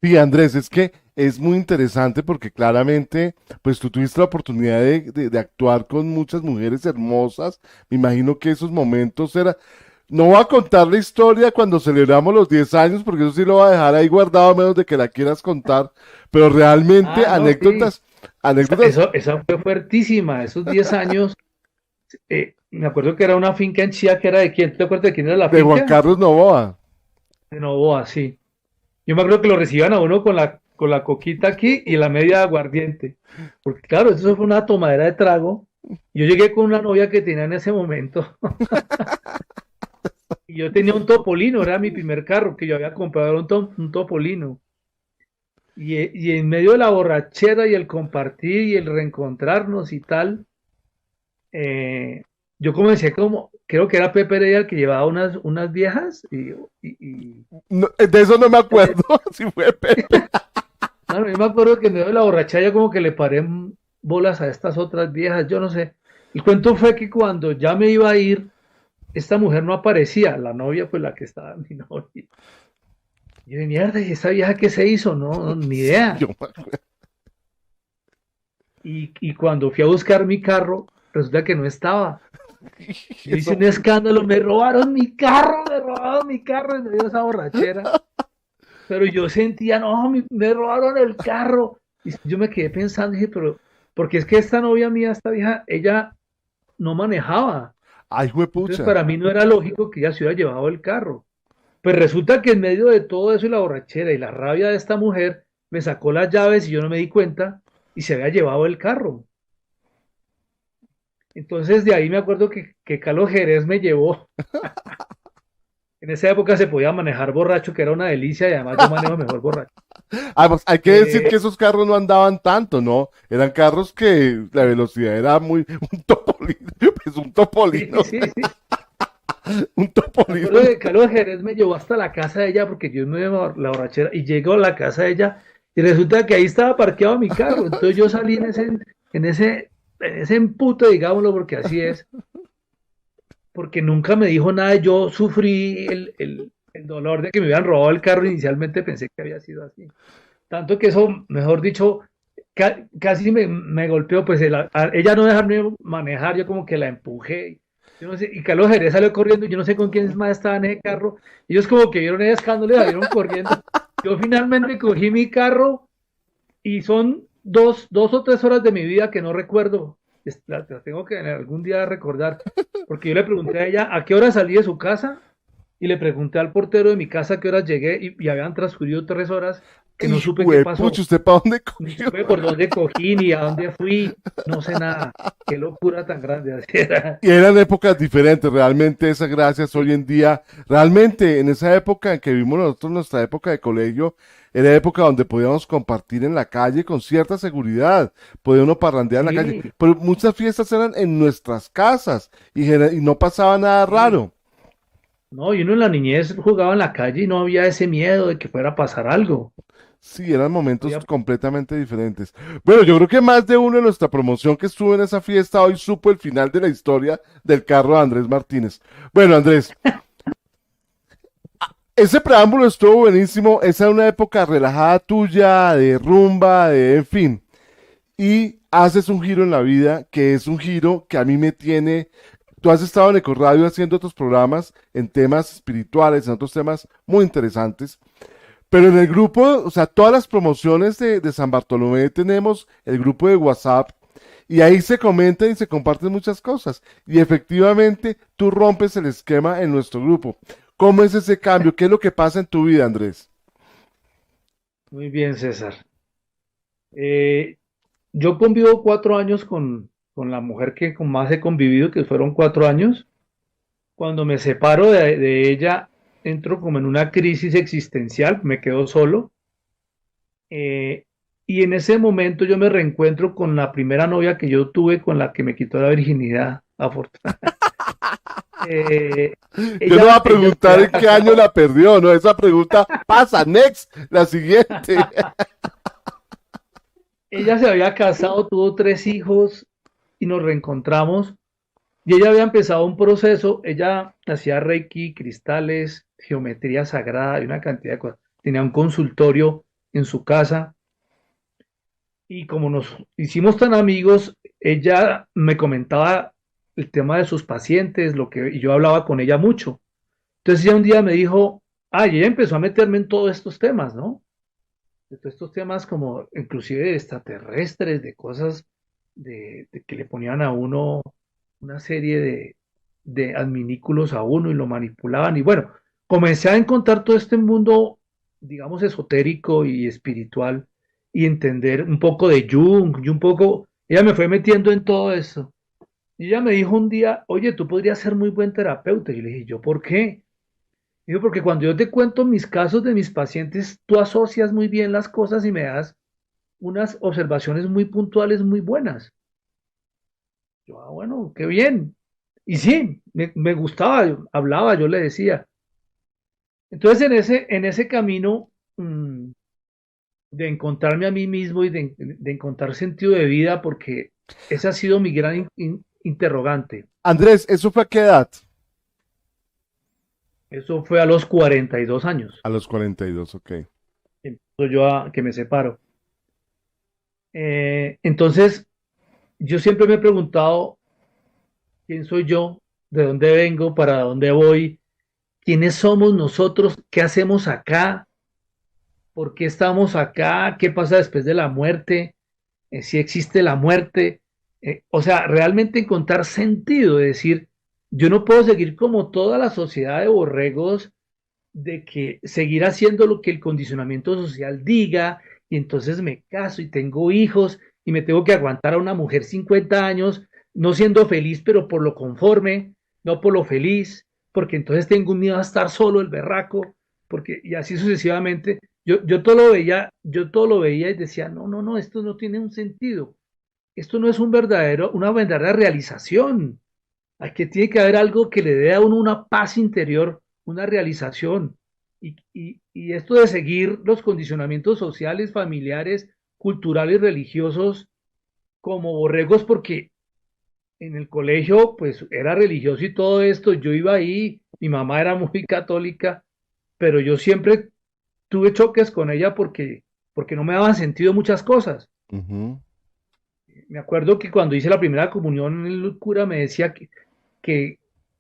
Sí, Andrés, es que es muy interesante porque claramente, pues tú tuviste la oportunidad de actuar con muchas mujeres hermosas. Me imagino que esos momentos era. No voy a contar la historia cuando celebramos los 10 años, porque eso sí lo voy a dejar ahí guardado a menos de que la quieras contar. Pero realmente no, sí, anécdotas esa fue fuertísima, esos 10 años. Me acuerdo que era una finca en Chía que era de quién. ¿Te acuerdas de quién era la de Juan finca? Carlos Novoa. De Novoa, sí. Yo me acuerdo que lo recibían a uno con la coquita aquí y la media de aguardiente. Porque claro, eso fue una tomadera de trago. Yo llegué con una novia que tenía en ese momento. Y yo tenía un Topolino, era mi primer carro que yo había comprado, era un Topolino. Y en medio de la borrachera y el compartir y el reencontrarnos y tal, eh, yo comencé como, creo que era Pepe Heredia el que llevaba unas viejas y De eso no me acuerdo, si fue Pepe. claro, yo me acuerdo que en medio de la borrachera yo como que le paré bolas a estas otras viejas, yo no sé. El cuento fue que cuando ya me iba a ir, esta mujer no aparecía, la novia pues la que estaba mi novia. Yo de mierda, ¿y esa vieja qué se hizo? No, no, ni Sí, idea. Y cuando fui a buscar mi carro, resulta que no estaba. Yo hice eso un escándalo, me robaron mi carro en medio de esa borrachera. Pero yo sentía, no, me robaron el carro. Y yo me quedé pensando, dije, pero, porque es que esta novia mía, esta vieja, ella no manejaba. Ay, Entonces juepucha. para mí no era lógico que ella se hubiera llevado el carro. Pues resulta que en medio de todo eso y la borrachera y la rabia de esta mujer, me sacó las llaves y yo no me di cuenta y se había llevado el carro. Entonces de ahí me acuerdo que Carlos Jerez me llevó. En esa época se podía manejar borracho, que era una delicia, y además yo manejo mejor borracho. Ah, pues hay que decir Eh, que esos carros no andaban tanto, ¿no? Eran carros que la velocidad era muy, un topolino, pues un sí, topolino, sí, sí. un Me topolino. acuerdo que Carlos Jerez me llevó hasta la casa de ella porque yo me iba a la borrachera y llego a la casa de ella y resulta que ahí estaba parqueado mi carro. Entonces yo salí en ese empute, digámoslo, porque así es, porque nunca me dijo nada. Yo sufrí el dolor de que me hubieran robado el carro. Inicialmente pensé que había sido así. Tanto que eso, mejor dicho, casi me golpeó, pues ella no dejarme manejar, yo como que la empujé. Yo no sé, y Carlos Jerez salió corriendo, yo no sé con quién más estaba en ese carro. Ellos como que vieron ese escándalo y salieron corriendo. Yo finalmente cogí mi carro y son dos o tres horas de mi vida que no recuerdo. Las tengo que algún día recordar, porque yo le pregunté a ella a qué hora salí de su casa y le pregunté al portero de mi casa a qué horas llegué y habían transcurrido 3 horas que no supe qué Hijuepucha, pasó. ¿usted para dónde Ni cogió? supe por dónde cogí, ni a dónde fui, no sé nada. Qué locura tan grande. Así era. Y eran épocas diferentes, realmente esas gracias hoy en día, realmente en esa época en que vivimos nosotros, nuestra época de colegio, era época donde podíamos compartir en la calle con cierta seguridad, podía uno parrandear en la calle, Sí, pero muchas fiestas eran en nuestras casas y no pasaba nada sí. raro. No, y uno en la niñez jugaba en la calle y no había ese miedo de que fuera a pasar algo. Sí, eran momentos Podía- completamente diferentes. Bueno, yo creo que más de uno en nuestra promoción que estuvo en esa fiesta hoy supo el final de la historia del carro de Andrés Martínez. Bueno, Andrés, ese preámbulo estuvo buenísimo. Esa era una época relajada tuya, de rumba, de en fin. Y haces un giro en la vida que es un giro que a mí me tiene. Tú has estado en Ecoradio haciendo otros programas en temas espirituales, en otros temas muy interesantes. Pero en el grupo, o sea, todas las promociones de San Bartolomé tenemos el grupo de WhatsApp y ahí se comentan y se comparten muchas cosas. Y efectivamente, tú rompes el esquema en nuestro grupo. ¿Cómo es ese cambio? ¿Qué es lo que pasa en tu vida, Andrés? Muy bien, César. Eh, yo convivo 4 años con la mujer que con más he convivido, que fueron 4 años. Cuando me separo de ella, entro como en una crisis existencial, me quedo solo. Eh, y en ese momento yo me reencuentro con la primera novia que yo tuve, con la que me quitó la virginidad, afortunadamente. Eh, Yo no voy ella, a ella se preguntar había en qué año casado, la perdió, ¿no? Esa pregunta pasa, next, la siguiente. ella se había casado, tuvo tres hijos y nos reencontramos. Y ella había empezado un proceso, ella hacía reiki, cristales, geometría sagrada y una cantidad de cosas. Tenía un consultorio en su casa y como nos hicimos tan amigos, ella me comentaba el tema de sus pacientes, y yo hablaba con ella mucho. Entonces ella un día me dijo, y ella empezó a meterme en todos estos temas, ¿no? De todos estos temas como inclusive de extraterrestres, de cosas de que le ponían a uno una serie de adminículos a uno y lo manipulaban. Y bueno, comencé a encontrar todo este mundo, digamos, esotérico y espiritual y entender un poco de Jung y un poco, ella me fue metiendo en todo eso. Y ella me dijo un día, oye, tú podrías ser muy buen terapeuta. Y yo le dije, ¿yo por qué? Digo, porque cuando yo te cuento mis casos de mis pacientes, tú asocias muy bien las cosas y me das unas observaciones muy puntuales, muy buenas. Yo, bueno, qué bien. Y sí, me gustaba, yo hablaba, yo le decía. Entonces, en ese camino de encontrarme a mí mismo y de encontrar sentido de vida, porque ese ha sido mi gran interrogante. Andrés, ¿eso fue a qué edad? Eso fue a los 42 años, A los 42, ok. que me separo. Entonces, yo siempre me he preguntado quién soy yo, de dónde vengo, para dónde voy, quiénes somos nosotros, qué hacemos acá, por qué estamos acá, qué pasa después de la muerte, si existe la muerte. O sea, realmente encontrar sentido, de decir, yo no puedo seguir como toda la sociedad de borregos, de que seguir haciendo lo que el condicionamiento social diga, y entonces me caso y tengo hijos y me tengo que aguantar a una mujer 50 años, no siendo feliz, pero por lo conforme, no por lo feliz, porque entonces tengo un miedo a estar solo, el berraco, porque, y así sucesivamente. Yo todo lo veía y decía, no, no, no, esto no tiene un sentido. Esto no es una verdadera realización. Aquí tiene que haber algo que le dé a uno una paz interior, una realización. Y esto de seguir los condicionamientos sociales, familiares, culturales, religiosos, como borregos, porque en el colegio, pues era religioso y todo esto, yo iba ahí, mi mamá era muy católica, pero yo siempre tuve choques con ella porque no me daban sentido muchas cosas. Ujú. Me acuerdo que cuando hice la primera comunión, el cura me decía que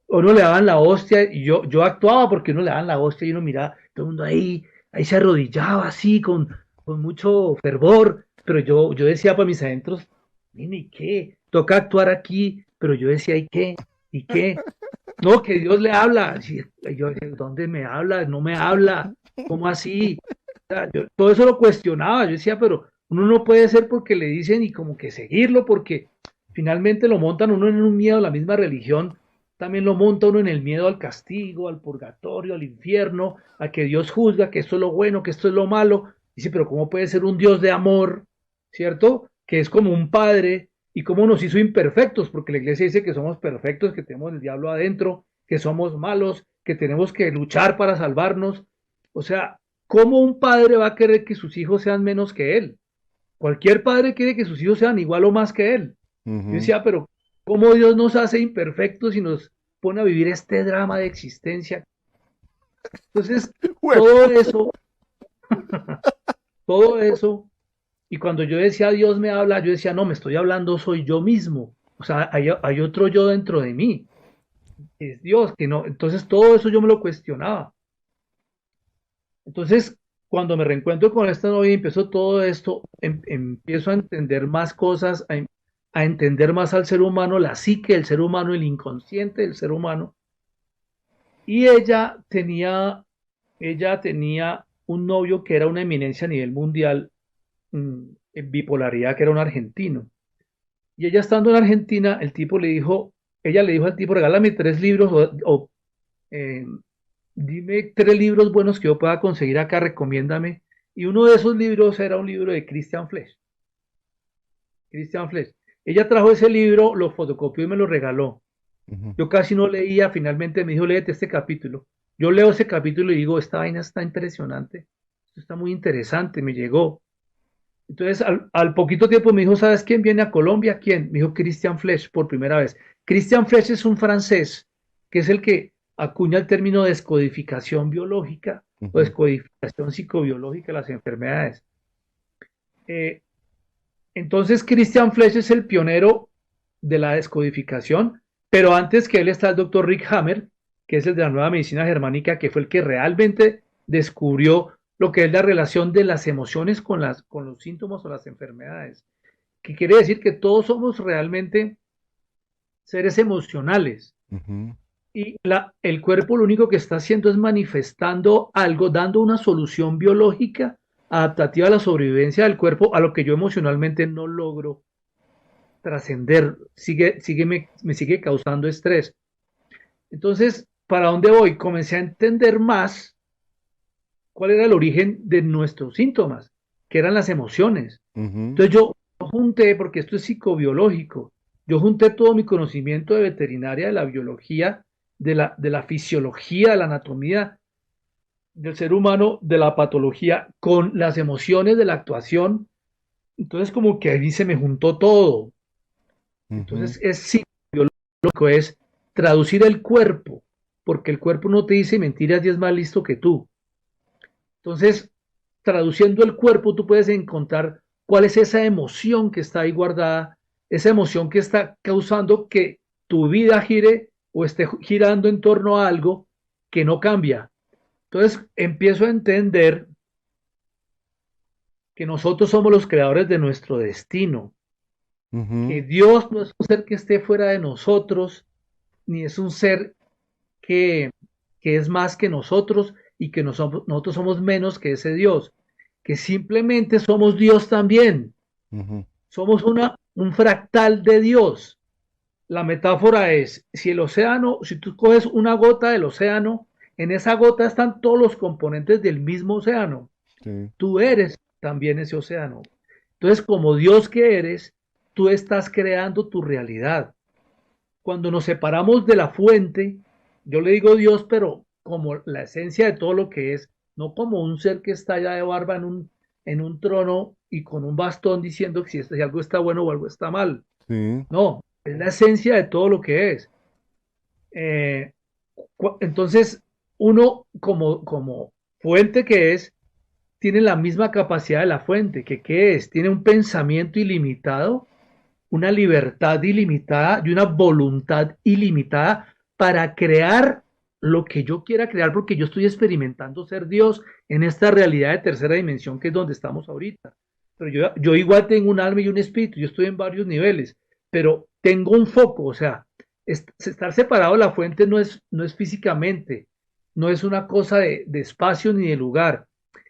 a uno le daban la hostia y yo actuaba porque uno le daban la hostia y uno miraba, todo el mundo ahí se arrodillaba así con mucho fervor, pero yo decía para mis adentros, "Nene, ¿y qué? Toca actuar aquí", pero yo decía, ¿y qué? ¿Y qué? No, que Dios le habla. Sí, yo decía, ¿dónde me habla? No me habla. ¿Cómo así? O sea, yo todo eso lo cuestionaba. Yo decía, pero uno no puede ser porque le dicen y como que seguirlo, porque finalmente lo montan uno en un miedo a la misma religión. También lo monta uno en el miedo al castigo, al purgatorio, al infierno, a que Dios juzga, que esto es lo bueno, que esto es lo malo. Dice, pero ¿cómo puede ser un Dios de amor, cierto? Que es como un padre y cómo nos hizo imperfectos, porque la iglesia dice que somos perfectos, que tenemos el diablo adentro, que somos malos, que tenemos que luchar para salvarnos. O sea, ¿cómo un padre va a querer que sus hijos sean menos que él? Cualquier padre quiere que sus hijos sean igual o más que él. Yo Ujú. decía, pero ¿cómo Dios nos hace imperfectos y nos pone a vivir este drama de existencia? Entonces, todo Jueputa. eso, todo eso, y cuando yo decía Dios me habla, yo decía, no, me estoy hablando, soy yo mismo. O sea, hay otro yo dentro de mí, es Dios, que no. Entonces, todo eso yo me lo cuestionaba. Entonces, cuando me reencuentro con esta novia y empiezo todo esto, empiezo a entender más cosas, a entender más al ser humano, la psique del ser humano, el inconsciente del ser humano. Y ella tenía un novio que era una eminencia a nivel mundial, en bipolaridad, que era un argentino. Y ella estando en Argentina, ella le dijo al tipo, regálame 3 libros o eh, dime 3 libros buenos que yo pueda conseguir acá, recomiéndame. Y uno de esos libros era un libro de Christian Flesch. Christian Flesch. Ella trajo ese libro, lo fotocopió y me lo regaló. ujú, Yo casi no leía, finalmente me dijo, léete este capítulo. Yo leo ese capítulo y digo, esta vaina está impresionante, esto está muy interesante, me llegó. Entonces, al poquito tiempo me dijo, ¿sabes quién viene a Colombia? ¿Quién? Me dijo Christian Flech por primera vez. Christian Flech es un francés, que es el que acuña el término descodificación biológica o ujú, descodificación psicobiológica de las enfermedades. Eh, entonces, Christian Flech es el pionero de la descodificación, pero antes que él está el doctor Rick Hammer, que es el de la nueva medicina germánica, que fue el que realmente descubrió lo que es la relación de las emociones con los síntomas o las enfermedades, que quiere decir que todos somos realmente seres emocionales ujú, y el cuerpo lo único que está haciendo es manifestando algo, dando una solución biológica adaptativa a la sobrevivencia del cuerpo, a lo que yo emocionalmente no logro trascender, me sigue causando estrés. Entonces, ¿para dónde voy? Comencé a entender más cuál era el origen de nuestros síntomas, que eran las emociones. ujú, Entonces yo junté, porque esto es psicobiológico, yo junté todo mi conocimiento de veterinaria, de la biología, de la fisiología, de la anatomía del ser humano, de la patología, con las emociones de la actuación. Entonces como que ahí se me juntó todo. ujú. Entonces es psicológico, es traducir el cuerpo, porque el cuerpo no te dice mentiras y es más listo que tú. Entonces, traduciendo el cuerpo, tú puedes encontrar cuál es esa emoción que está ahí guardada, esa emoción que está causando que tu vida gire o esté girando en torno a algo que no cambia. Entonces, empiezo a entender que nosotros somos los creadores de nuestro destino, que Ujú, Dios no es un ser que esté fuera de nosotros, ni es un ser que, que es más que nosotros y que nosotros somos menos que ese Dios, que simplemente somos Dios también, ujú, somos un fractal de Dios. La metáfora es, si el océano, si tú coges una gota del océano, en esa gota están todos los componentes del mismo océano. sí, Tú eres también ese océano. Entonces, como Dios que eres, tú estás creando tu realidad. Cuando nos separamos de la fuente, yo le digo Dios, pero como la esencia de todo lo que es, no como un ser que está allá de barba en un trono y con un bastón diciendo que si algo está bueno o algo está mal. sí, No, es la esencia de todo lo que es. Eh, entonces, uno como fuente que es, tiene la misma capacidad de la fuente, que ¿qué es? Tiene un pensamiento ilimitado, una libertad ilimitada y una voluntad ilimitada para crear lo que yo quiera crear, porque yo estoy experimentando ser Dios en esta realidad de tercera dimensión que es donde estamos ahorita. Pero yo igual tengo un alma y un espíritu, yo estoy en varios niveles, pero tengo un foco, o sea, estar separado de la fuente no es físicamente, no es una cosa de espacio ni de lugar,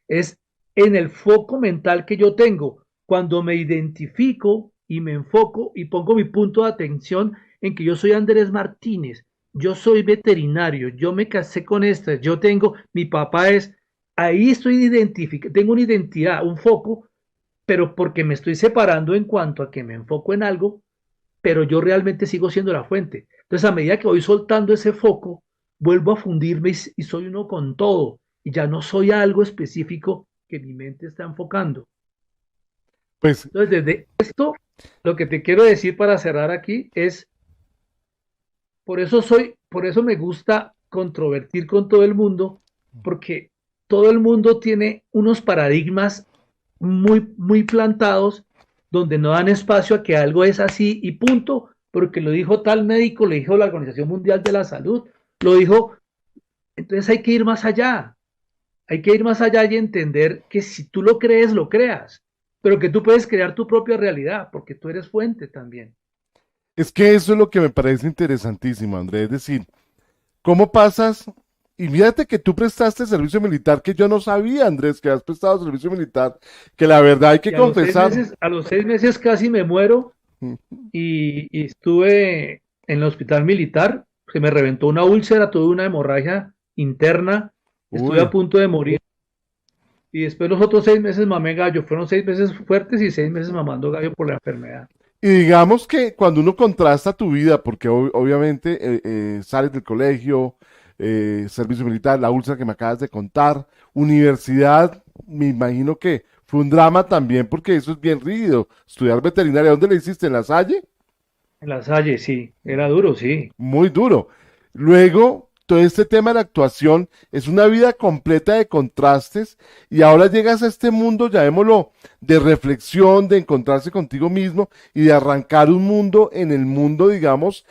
es en el foco mental que yo tengo. Cuando me identifico y me enfoco y pongo mi punto de atención en que yo soy Andrés Martínez, yo soy veterinario, yo me casé con esta, yo tengo, mi papá es, ahí estoy identificado, tengo una identidad, un foco, pero porque me estoy separando en cuanto a que me enfoco en algo, pero yo realmente sigo siendo la fuente. Entonces, a medida que voy soltando ese foco, vuelvo a fundirme y soy uno con todo, y ya no soy algo específico que mi mente está enfocando. pues, Entonces, desde esto, lo que te quiero decir para cerrar aquí es, por eso me gusta controvertir con todo el mundo, porque todo el mundo tiene unos paradigmas muy plantados donde no dan espacio a que algo es así y punto, porque lo dijo tal médico, lo dijo la Organización Mundial de la Salud, lo dijo, entonces hay que ir más allá, hay que ir más allá y entender que si tú lo crees, lo creas, pero que tú puedes crear tu propia realidad, porque tú eres fuente también. es que eso es lo que me parece interesantísimo, Andrés. Es decir, ¿cómo pasas? Y fíjate que tú prestaste servicio militar, que yo no sabía, Andrés, que has prestado servicio militar, que la verdad hay que Y confesar. a los 6 meses casi me muero y estuve en el hospital militar, se me reventó una úlcera, tuve una hemorragia interna, estuve a Uy, punto de morir y después los otros 6 meses mamé gallo, fueron 6 meses fuertes y 6 meses mamando gallo por la enfermedad. Y digamos que cuando uno contrasta tu vida, porque obviamente sales del colegio, servicio militar, la última que me acabas de contar, universidad, me imagino que fue un drama también porque eso es bien rígido. Estudiar veterinaria, ¿dónde le hiciste? ¿En La Salle? En La Salle, sí, era duro, sí. Muy duro. Luego, todo este tema de la actuación es una vida completa de contrastes y ahora llegas a este mundo, llamémoslo, de reflexión, de encontrarse contigo mismo y de arrancar un mundo en el mundo, digamos,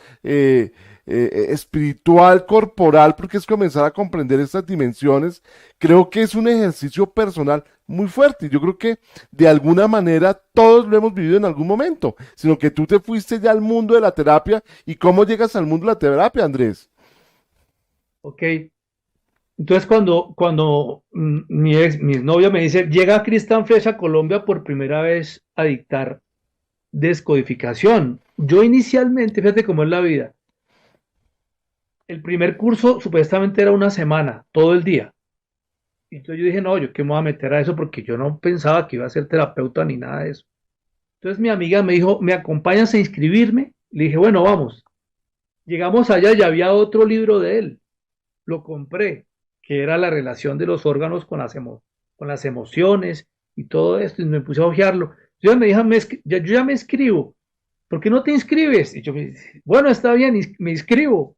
espiritual, corporal, porque es comenzar a comprender estas dimensiones. Creo que es un ejercicio personal muy fuerte. Yo creo que de alguna manera todos lo hemos vivido en algún momento, sino que tú te fuiste ya al mundo de la terapia. ¿Y cómo llegas al mundo de la terapia, Andrés? Ok. Entonces cuando mi novia me dice, llega Cristian Fresh a Colombia por primera vez a dictar descodificación. Yo inicialmente, fíjate cómo es la vida, el primer curso supuestamente era una semana, todo el día. Y entonces yo dije, no, yo qué me voy a meter a eso porque yo no pensaba que iba a ser terapeuta ni nada de eso. Entonces mi amiga me dijo, ¿me acompañas a inscribirme? Le dije, bueno, vamos. Llegamos allá y había otro libro de él. Lo compré, que era la relación de los órganos con las emociones y todo esto. Y me puse a hojearlo. Yo me dijo, yo ya me escribo. ¿Por qué no te inscribes? Y yo me dije, bueno, está bien, me inscribo.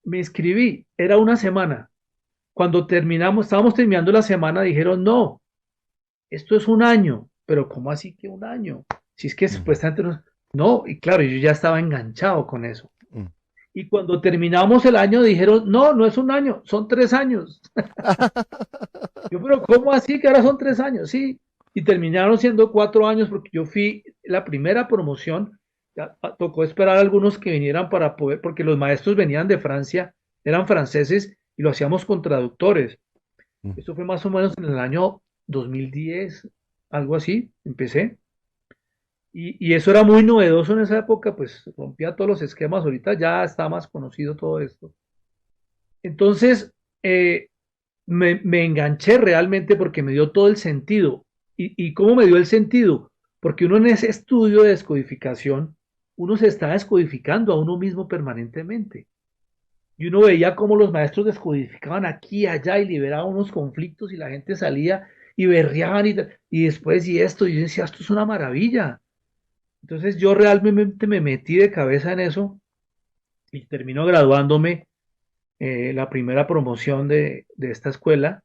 Me inscribí. Era una semana. Cuando terminamos, estábamos terminando la semana, dijeron, no, esto es un año. Pero ¿cómo así que un año? Si es que Ujú, supuestamente no. No, y claro, yo ya estaba enganchado con eso. ujú. Y cuando terminamos el año dijeron, no, no es un año, son 3 años. Yo, pero ¿cómo así que ahora son 3 años? Sí, y terminaron siendo 4 años porque yo fui la primera promoción. Ya, tocó esperar a algunos que vinieran para poder, porque los maestros venían de Francia, eran franceses y lo hacíamos con traductores. Eso fue más o menos en el año 2010, algo así, empecé. Y eso era muy novedoso en esa época, pues rompía todos los esquemas. Ahorita ya está más conocido todo esto. Entonces, me enganché realmente porque me dio todo el sentido. ¿Y cómo me dio el sentido? Porque uno en ese estudio de descodificación, uno se está descodificando a uno mismo permanentemente. Y uno veía cómo los maestros descodificaban aquí y allá y liberaban unos conflictos y la gente salía y berreaban y después y esto. Y yo decía, esto es una maravilla. Entonces yo realmente me metí de cabeza en eso y termino graduándome la primera promoción de esta escuela,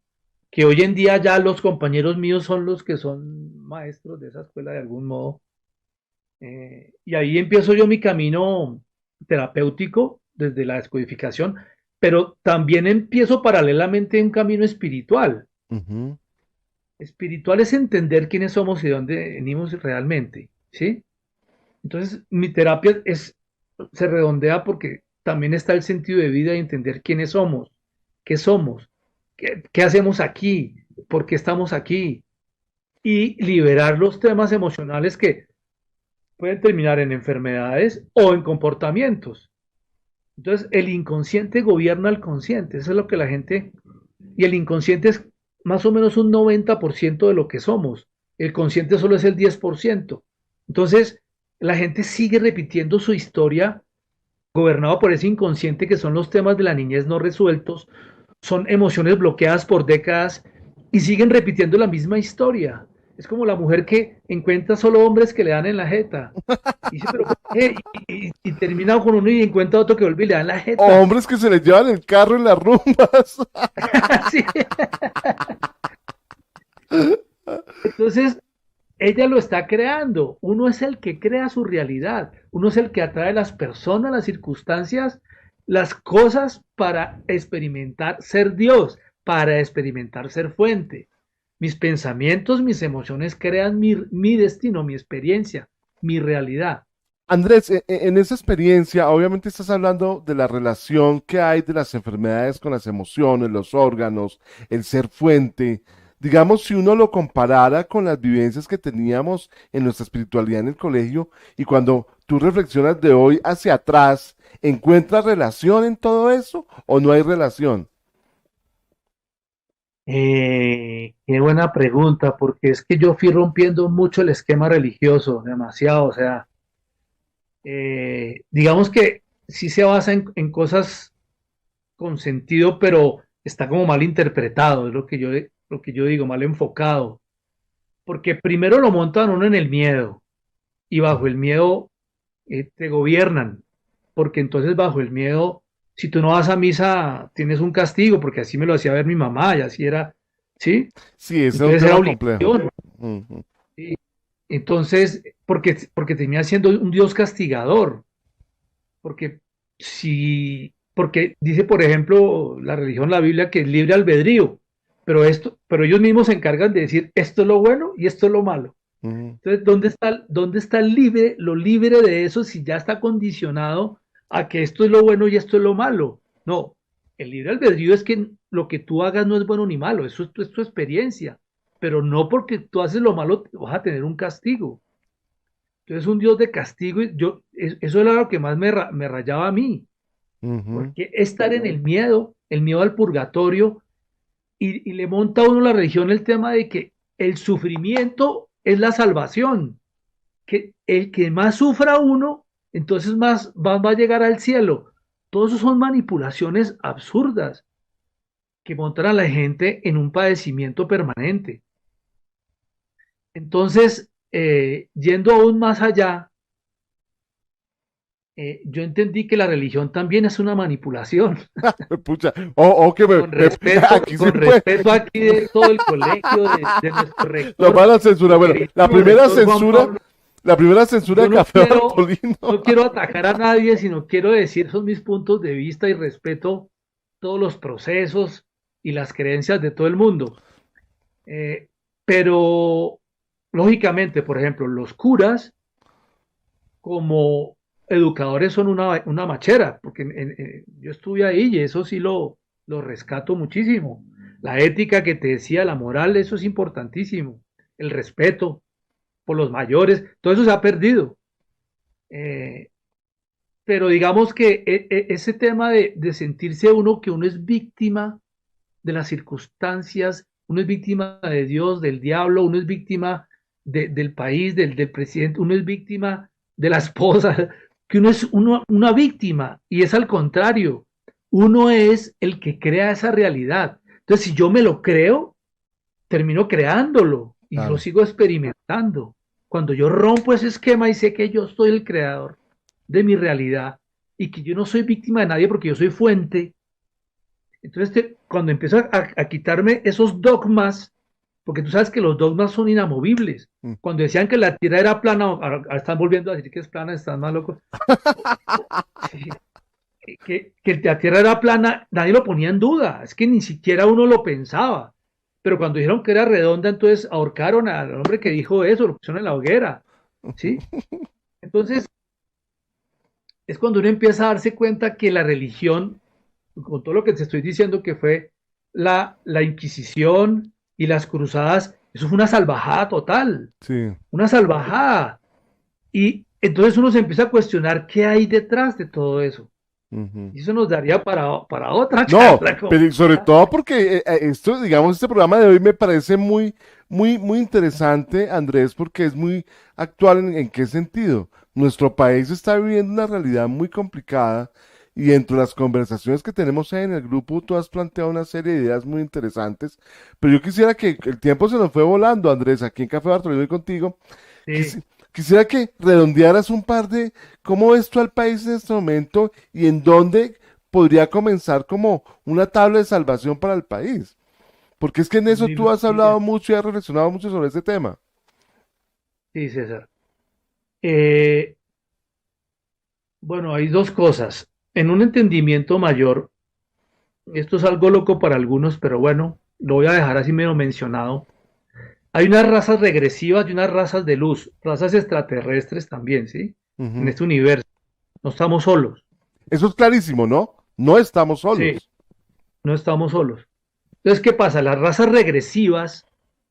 que hoy en día ya los compañeros míos son los que son maestros de esa escuela de algún modo. Y ahí empiezo yo mi camino terapéutico desde la descodificación, pero también empiezo paralelamente un camino espiritual. Ujú. Espiritual es entender quiénes somos y de dónde venimos realmente, ¿sí? Entonces, mi terapia se redondea porque también está el sentido de vida y entender quiénes somos, qué hacemos aquí, por qué estamos aquí y liberar los temas emocionales que pueden terminar en enfermedades o en comportamientos. Entonces, el inconsciente gobierna al consciente, eso es lo que la gente, y el inconsciente es más o menos un 90% de lo que somos, el consciente solo es el 10%. Entonces, la gente sigue repitiendo su historia gobernado por ese inconsciente que son los temas de la niñez no resueltos, son emociones bloqueadas por décadas y siguen repitiendo la misma historia. Es como la mujer que encuentra solo hombres que le dan en la jeta. Y dice, pero ¿por qué? Y termina con uno y encuentra otro que vuelve y le dan la jeta. Hombres que se les llevan el carro en las rumbas. Así. Entonces, ella lo está creando. Uno es el que crea su realidad. Uno es el que atrae las personas, las circunstancias, las cosas para experimentar ser Dios, para experimentar ser fuente. Mis pensamientos, mis emociones crean mi destino, mi experiencia, mi realidad. Andrés, en esa experiencia, obviamente estás hablando de la relación que hay de las enfermedades con las emociones, los órganos, el ser fuente. Digamos, si uno lo comparara con las vivencias que teníamos en nuestra espiritualidad en el colegio y cuando tú reflexionas de hoy hacia atrás, ¿encuentras relación en todo eso o no hay relación? Qué buena pregunta, porque es que yo fui rompiendo mucho el esquema religioso, demasiado, o sea, digamos que sí se basa en cosas con sentido, pero está como mal interpretado, es lo que yo digo, mal enfocado. Porque primero lo montan uno en el miedo y bajo el miedo te gobiernan, porque entonces bajo el miedo, si tú no vas a misa, tienes un castigo, porque así me lo hacía ver mi mamá y así era, ¿sí? Sí, ese es un Entonces era tema complejo. obligación. Ujú. ¿Sí? Entonces, porque termina siendo un Dios castigador, porque porque dice, por ejemplo, la religión, la Biblia, que es libre albedrío, pero ellos mismos se encargan de decir esto es lo bueno y esto es lo malo. Ujú. Entonces, dónde está lo libre de eso si ya está condicionado a que esto es lo bueno y esto es lo malo? No, el libre albedrío es que lo que tú hagas no es bueno ni malo, es tu experiencia, pero no porque tú haces lo malo vas a tener un castigo. Entonces, un Dios de castigo, eso era lo que más me rayaba a mí, Ujú. porque estar en el miedo al purgatorio, y le monta a uno la religión el tema de que el sufrimiento es la salvación, que el que más sufra uno, entonces va a llegar al cielo. Todo eso son manipulaciones absurdas que montan a la gente en un padecimiento permanente. Entonces, yendo aún más allá, yo entendí que la religión también es una manipulación. Pucha, que aquí sí Con puede. respeto aquí de todo el colegio, de nuestro Nos rector, van a censurar. el Bueno, queridísimo rector Juan Pablo. la primera censura de Yo Café Bartolino. no quiero atacar a nadie, sino quiero decir son mis puntos de vista y respeto todos los procesos y las creencias de todo el mundo. Eh, pero, lógicamente, por ejemplo, los curas como educadores son una machera, porque yo estuve ahí y eso sí lo rescato muchísimo. La ética que te decía, la moral, eso es importantísimo. El respeto por los mayores, todo eso se ha perdido. Eh, pero digamos que ese tema de sentirse uno que uno es víctima de las circunstancias, uno es víctima de Dios, del diablo, uno es víctima del país, del presidente, uno es víctima de la esposa, que uno es una víctima y es al contrario, uno es el que crea esa realidad. Entonces, si yo me lo creo, termino creándolo y lo Claro. sigo experimentando. Cuando yo rompo ese esquema y sé que yo soy el creador de mi realidad y que yo no soy víctima de nadie porque yo soy fuente, entonces cuando empiezo a quitarme esos dogmas, porque tú sabes que los dogmas son inamovibles. Mm. Cuando decían que la Tierra era plana, ahora están volviendo a decir que es plana, están más locos. Sí, que la Tierra era plana, nadie lo ponía en duda, es que ni siquiera uno lo pensaba. Pero cuando dijeron que era redonda, entonces ahorcaron al hombre que dijo eso, lo pusieron en la hoguera, ¿sí? Entonces, es cuando uno empieza a darse cuenta que la religión, con todo lo que te estoy diciendo, que fue la Inquisición y las cruzadas, eso fue una salvajada total, Sí. una salvajada. Y entonces uno se empieza a cuestionar qué hay detrás de todo eso. Ujú. Y eso nos daría para otra No, charla. pero sobre todo porque esto, digamos, este programa de hoy me parece muy interesante, Andrés, porque es muy actual en qué sentido. Nuestro país está viviendo una realidad muy complicada y entre las conversaciones que tenemos ahí en el grupo, tú has planteado una serie de ideas muy interesantes, pero yo quisiera que el tiempo se nos fue volando, Andrés, aquí en Café Bartolomé y contigo. Sí, Quisi- Quisiera que redondearas un par de cómo ves tú al país en este momento y en dónde podría comenzar como una tabla de salvación para el país. Porque es que en eso tú has hablado mucho y has reflexionado mucho sobre ese tema. sí, César. Eh, bueno, hay dos cosas. En un entendimiento mayor, esto es algo loco para algunos, pero bueno, lo voy a dejar así medio mencionado. Hay unas razas regresivas y unas razas de luz, razas extraterrestres también, ¿sí? En Ujú. este universo. No estamos solos, Eso es clarísimo, ¿no? No estamos sí, solos. no estamos solos. Entonces, ¿qué pasa? Las razas regresivas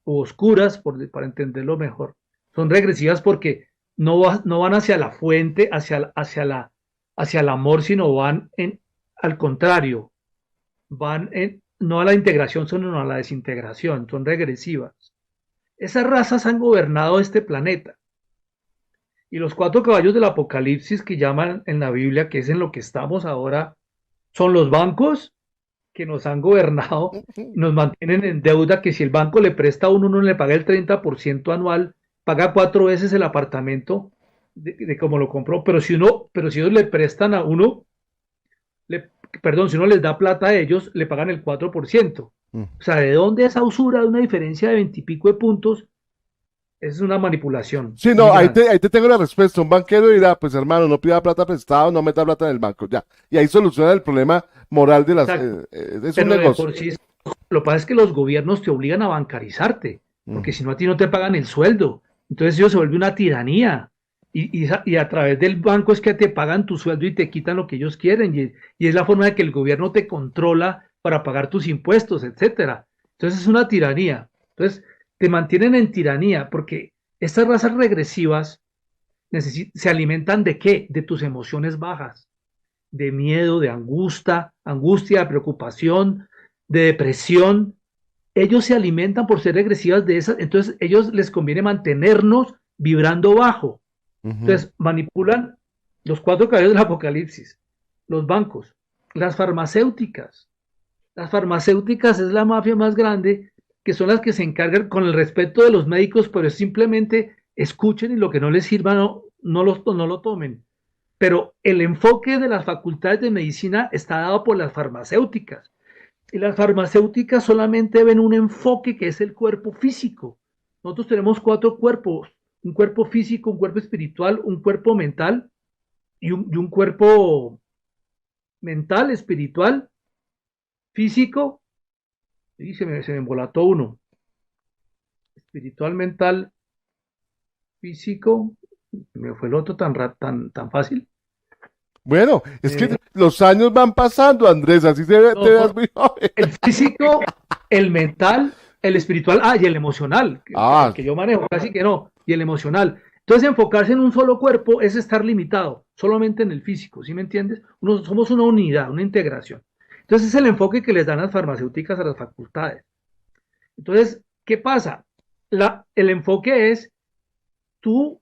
o oscuras, para entenderlo mejor, son regresivas porque no van hacia la fuente, hacia el amor, sino al contrario, no a la integración, sino a la desintegración, son regresivas. Esas razas han gobernado este planeta Y los cuatro caballos del Apocalipsis que llaman en la Biblia, que es en lo que estamos ahora, son los bancos que nos han gobernado, nos mantienen en deuda, que si el banco le presta a uno, uno le paga el 30% anual, paga 4 veces el apartamento de como lo compró, pero si ellos le prestan a uno, le, perdón, si uno les da plata a ellos, le pagan el 4%. Mm. O sea, ¿de dónde esa usura de una diferencia de 20 y pico de puntos? Es una manipulación Sí, muy no, grande. ahí te tengo la respuesta. Un banquero dirá, pues hermano, no pida plata prestado, no meta plata en el banco, ya. Y ahí soluciona el problema moral de las... Exacto. es un Pero de negocio. por sí, lo que pasa es que los gobiernos te obligan a bancarizarte, porque Mm. si no a ti no te pagan el sueldo. Entonces eso se vuelve una tiranía. Y a través del banco es que te pagan tu sueldo y te quitan lo que ellos quieren. Y es la forma de que el gobierno te controla para pagar tus impuestos, etcétera. Entonces es una tiranía. Entonces te mantienen en tiranía porque estas razas regresivas se alimentan de qué? De tus emociones bajas, de miedo, de angustia, de preocupación, de depresión. Ellos se alimentan por ser regresivas de esas, entonces ellos les conviene mantenernos vibrando bajo. Ujú. Entonces manipulan los cuatro caballos del Apocalipsis, los bancos, las farmacéuticas. Las farmacéuticas es la mafia más grande, que son las que se encargan con el respeto de los médicos, pero es simplemente escuchen y lo que no les sirva no lo tomen. Pero el enfoque de las facultades de medicina está dado por las farmacéuticas. Y las farmacéuticas solamente ven un enfoque que es el cuerpo físico. Nosotros tenemos cuatro cuerpos, un cuerpo físico, un cuerpo espiritual, un cuerpo mental y un cuerpo mental, espiritual, físico, y se me embolató uno, espiritual, mental, físico, me fue el otro tan fácil. Bueno, es que Eh, los años van pasando, Andrés, así te ves no, muy joven. el físico, el mental, el espiritual, y el emocional, el Ah, que yo manejo, casi que no, y el emocional. Entonces, enfocarse en un solo cuerpo es estar limitado, solamente en el físico, ¿sí me entiendes? Somos una unidad, una integración. Entonces, es el enfoque que les dan las farmacéuticas a las facultades. Entonces, ¿qué pasa? El enfoque es, tú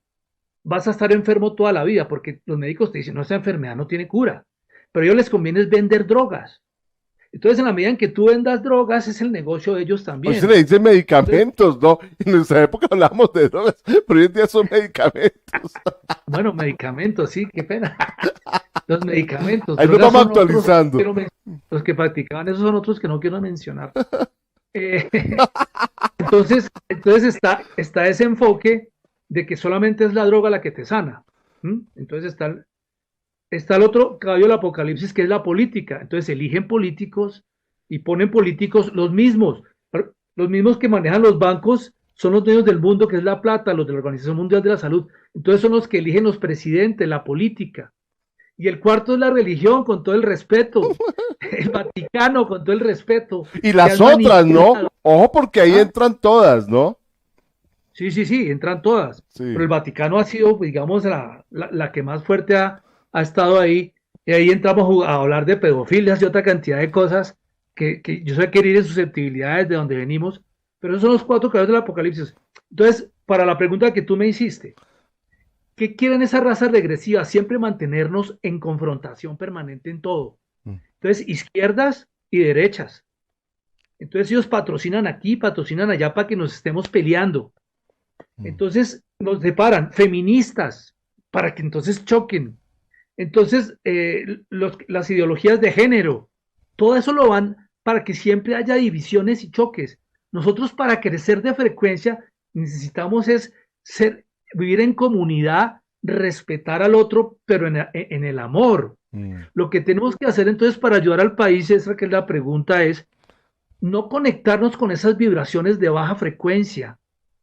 vas a estar enfermo toda la vida, porque los médicos te dicen, no, esta enfermedad no tiene cura, pero a ellos les conviene es vender drogas. Entonces, en la medida en que tú vendas drogas, es el negocio de ellos hoy se le también. dice Entonces, medicamentos, ¿no? En nuestra época hablábamos de drogas, pero hoy en día son medicamentos. bueno, medicamentos, sí, qué pena. Los medicamentos, Ahí nos drogas vamos son otros, actualizando. los que practicaban esos son otros que no quiero mencionar. Eh, entonces está ese enfoque de que solamente es la droga la que te sana. ¿Mm? Entonces está el otro caballo del apocalipsis que es la política. Entonces eligen políticos y ponen políticos los mismos que manejan los bancos son los dueños del mundo, que es la plata, los de la Organización Mundial de la Salud. Entonces son los que eligen los presidentes, la política. Y el cuarto es la religión, con todo el respeto. El Vaticano, con todo el respeto, Y que las han otras, ¿no? manipulado. Ojo, porque ahí ¿Ah? entran todas, ¿no? Sí, sí, sí, entran todas. Pero Sí. el Vaticano ha sido, pues, digamos, la que más fuerte ha estado ahí. Y ahí entramos a hablar de pedofilias y otra cantidad de cosas que yo sé que herir en susceptibilidades de donde venimos. Pero esos son los cuatro caballos del Apocalipsis. Entonces, para la pregunta que tú me hiciste, ¿qué quieren esas razas regresivas? Siempre mantenernos en confrontación permanente en todo. Mm. Entonces, izquierdas y derechas. Entonces ellos patrocinan aquí, patrocinan allá para que nos estemos peleando. Mm. Entonces nos separan, feministas, para que entonces choquen. Entonces, las ideologías de género, todo eso lo van para que siempre haya divisiones y choques. Nosotros para crecer de frecuencia necesitamos vivir en comunidad, respetar al otro, pero en el amor. Mm. Lo que tenemos que hacer entonces para ayudar al país, esa que es la pregunta, es no conectarnos con esas vibraciones de baja frecuencia,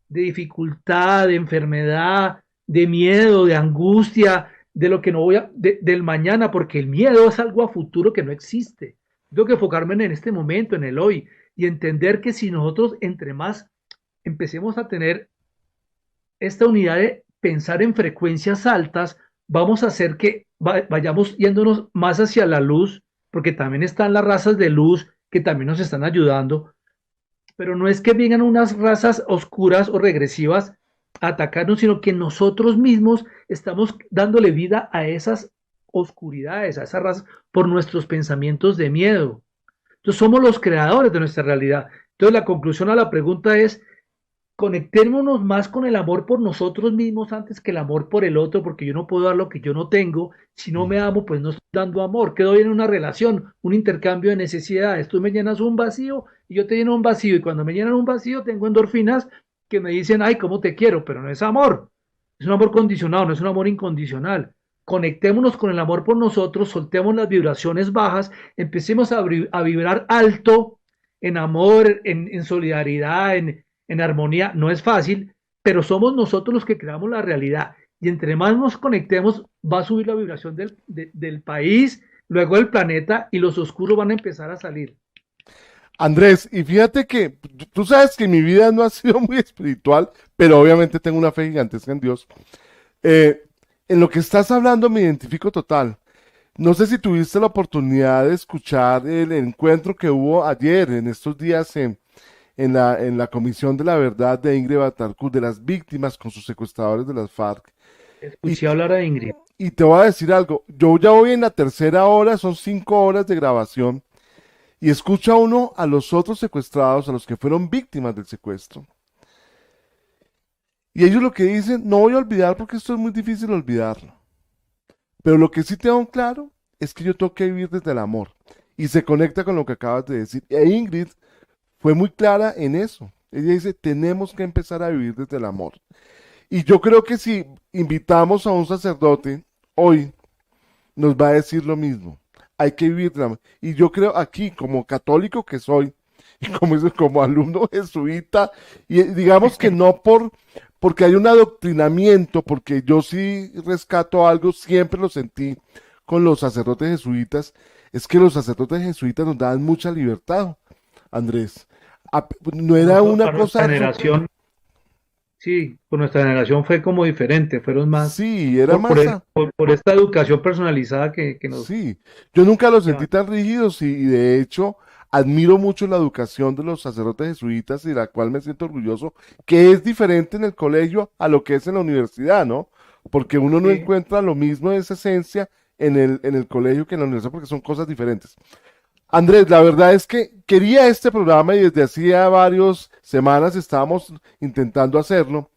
de dificultad, de enfermedad, de miedo, de angustia, de lo que no del mañana, porque el miedo es algo a futuro que no existe. Tengo que enfocarme en este momento, en el hoy, y entender que si nosotros entre más empecemos a tener esta unidad de pensar en frecuencias altas, vamos a hacer que vayamos yéndonos más hacia la luz, porque también están las razas de luz que también nos están ayudando, pero no es que vengan unas razas oscuras o regresivas atacarnos, sino que nosotros mismos estamos dándole vida a esas oscuridades, a esas razas, por nuestros pensamientos de miedo. Entonces somos los creadores de nuestra realidad. Entonces la conclusión a la pregunta es, conectémonos más con el amor por nosotros mismos antes que el amor por el otro, porque yo no puedo dar lo que yo no tengo. Si no me amo, pues no estoy dando amor. Quedo bien en una relación, un intercambio de necesidades. Tú me llenas un vacío y yo te lleno un vacío. Y cuando me llenan un vacío, tengo endorfinas que me dicen, ay, cómo te quiero, pero no es amor. Es un amor condicionado, no es un amor incondicional. Conectémonos con el amor por nosotros, soltemos las vibraciones bajas, empecemos a vibrar alto en amor, en solidaridad, en armonía. No es fácil, pero somos nosotros los que creamos la realidad. Y entre más nos conectemos, va a subir la vibración del país, luego del planeta, y los oscuros van a empezar a salir. Andrés, y fíjate que tú sabes que mi vida no ha sido muy espiritual, pero obviamente tengo una fe gigantesca en Dios. Eh, en lo que estás hablando me identifico total. No sé si tuviste la oportunidad de escuchar el encuentro que hubo ayer, en estos días, en la Comisión de la Verdad de Ingrid Betancourt, de las víctimas con sus secuestradores de las FARC. Y, Escuché hablar a Ingrid. y te voy a decir algo, yo ya voy en la tercera hora, son 5 horas de grabación, y escucha uno a los otros secuestrados, a los que fueron víctimas del secuestro. Y ellos lo que dicen, no voy a olvidar porque esto es muy difícil olvidarlo. Pero lo que sí tengo claro es que yo tengo que vivir desde el amor. Y se conecta con lo que acabas de decir. E Ingrid fue muy clara en eso. Ella dice, tenemos que empezar a vivir desde el amor. Y yo creo que si invitamos a un sacerdote hoy, nos va a decir lo mismo. Hay que vivir del amor. Y yo creo aquí, como católico que soy, y como alumno jesuita, y digamos que no porque hay un adoctrinamiento, porque yo sí rescato algo, siempre lo sentí con los sacerdotes jesuitas, es que los sacerdotes jesuitas nos daban mucha libertad, Andrés. No era una Para nuestra cosa, generación, sí, con nuestra generación fue como diferente, fueron más sí, era por, masa. por esta educación personalizada que nos Sí, yo nunca los llevan. sentí tan rígidos y de hecho admiro mucho la educación de los sacerdotes jesuitas y de la cual me siento orgulloso, que es diferente en el colegio a lo que es en la universidad, ¿no? Porque uno no Sí, encuentra lo mismo de esa esencia en el colegio que en la universidad porque son cosas diferentes. Andrés, la verdad es que quería este programa y desde hacía varias semanas estábamos intentando hacerlo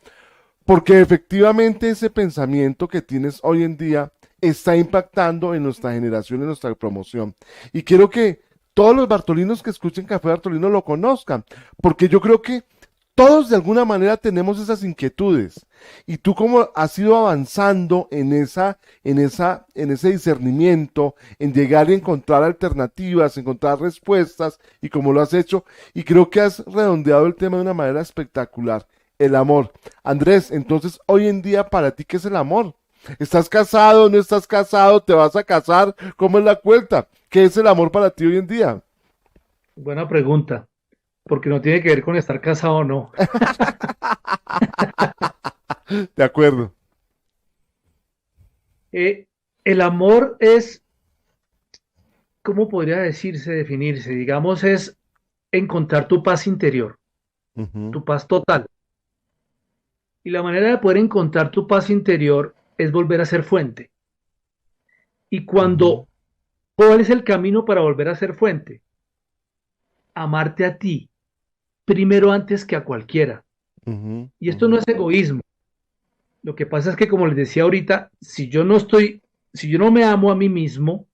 porque efectivamente ese pensamiento que tienes hoy en día está impactando en nuestra generación, en nuestra promoción. Y quiero que todos los bartolinos que escuchen Café Bartolino lo conozcan, porque yo creo que todos de alguna manera tenemos esas inquietudes. Y tú como has ido avanzando en ese discernimiento, en llegar y encontrar alternativas, encontrar respuestas, y como lo has hecho, y creo que has redondeado el tema de una manera espectacular. El amor. Andrés, entonces hoy en día para ti, ¿qué es el amor? ¿Estás casado? ¿No estás casado? ¿Te vas a casar? ¿Cómo es la cuenta? ¿Qué es el amor para ti hoy en día? buena pregunta, porque no tiene que ver con estar casado o no. De acuerdo. El amor es, ¿cómo podría decirse, definirse? Digamos, es encontrar tu paz interior, Ujú, tu paz total. Y la manera de poder encontrar tu paz interior es volver a ser fuente. Y ujú, ¿cuál es el camino para volver a ser fuente? Amarte a ti, primero antes que a cualquiera. ujú, Y esto ujú, no es egoísmo. Lo que pasa es que, como les decía ahorita, si yo no me amo a mí mismo,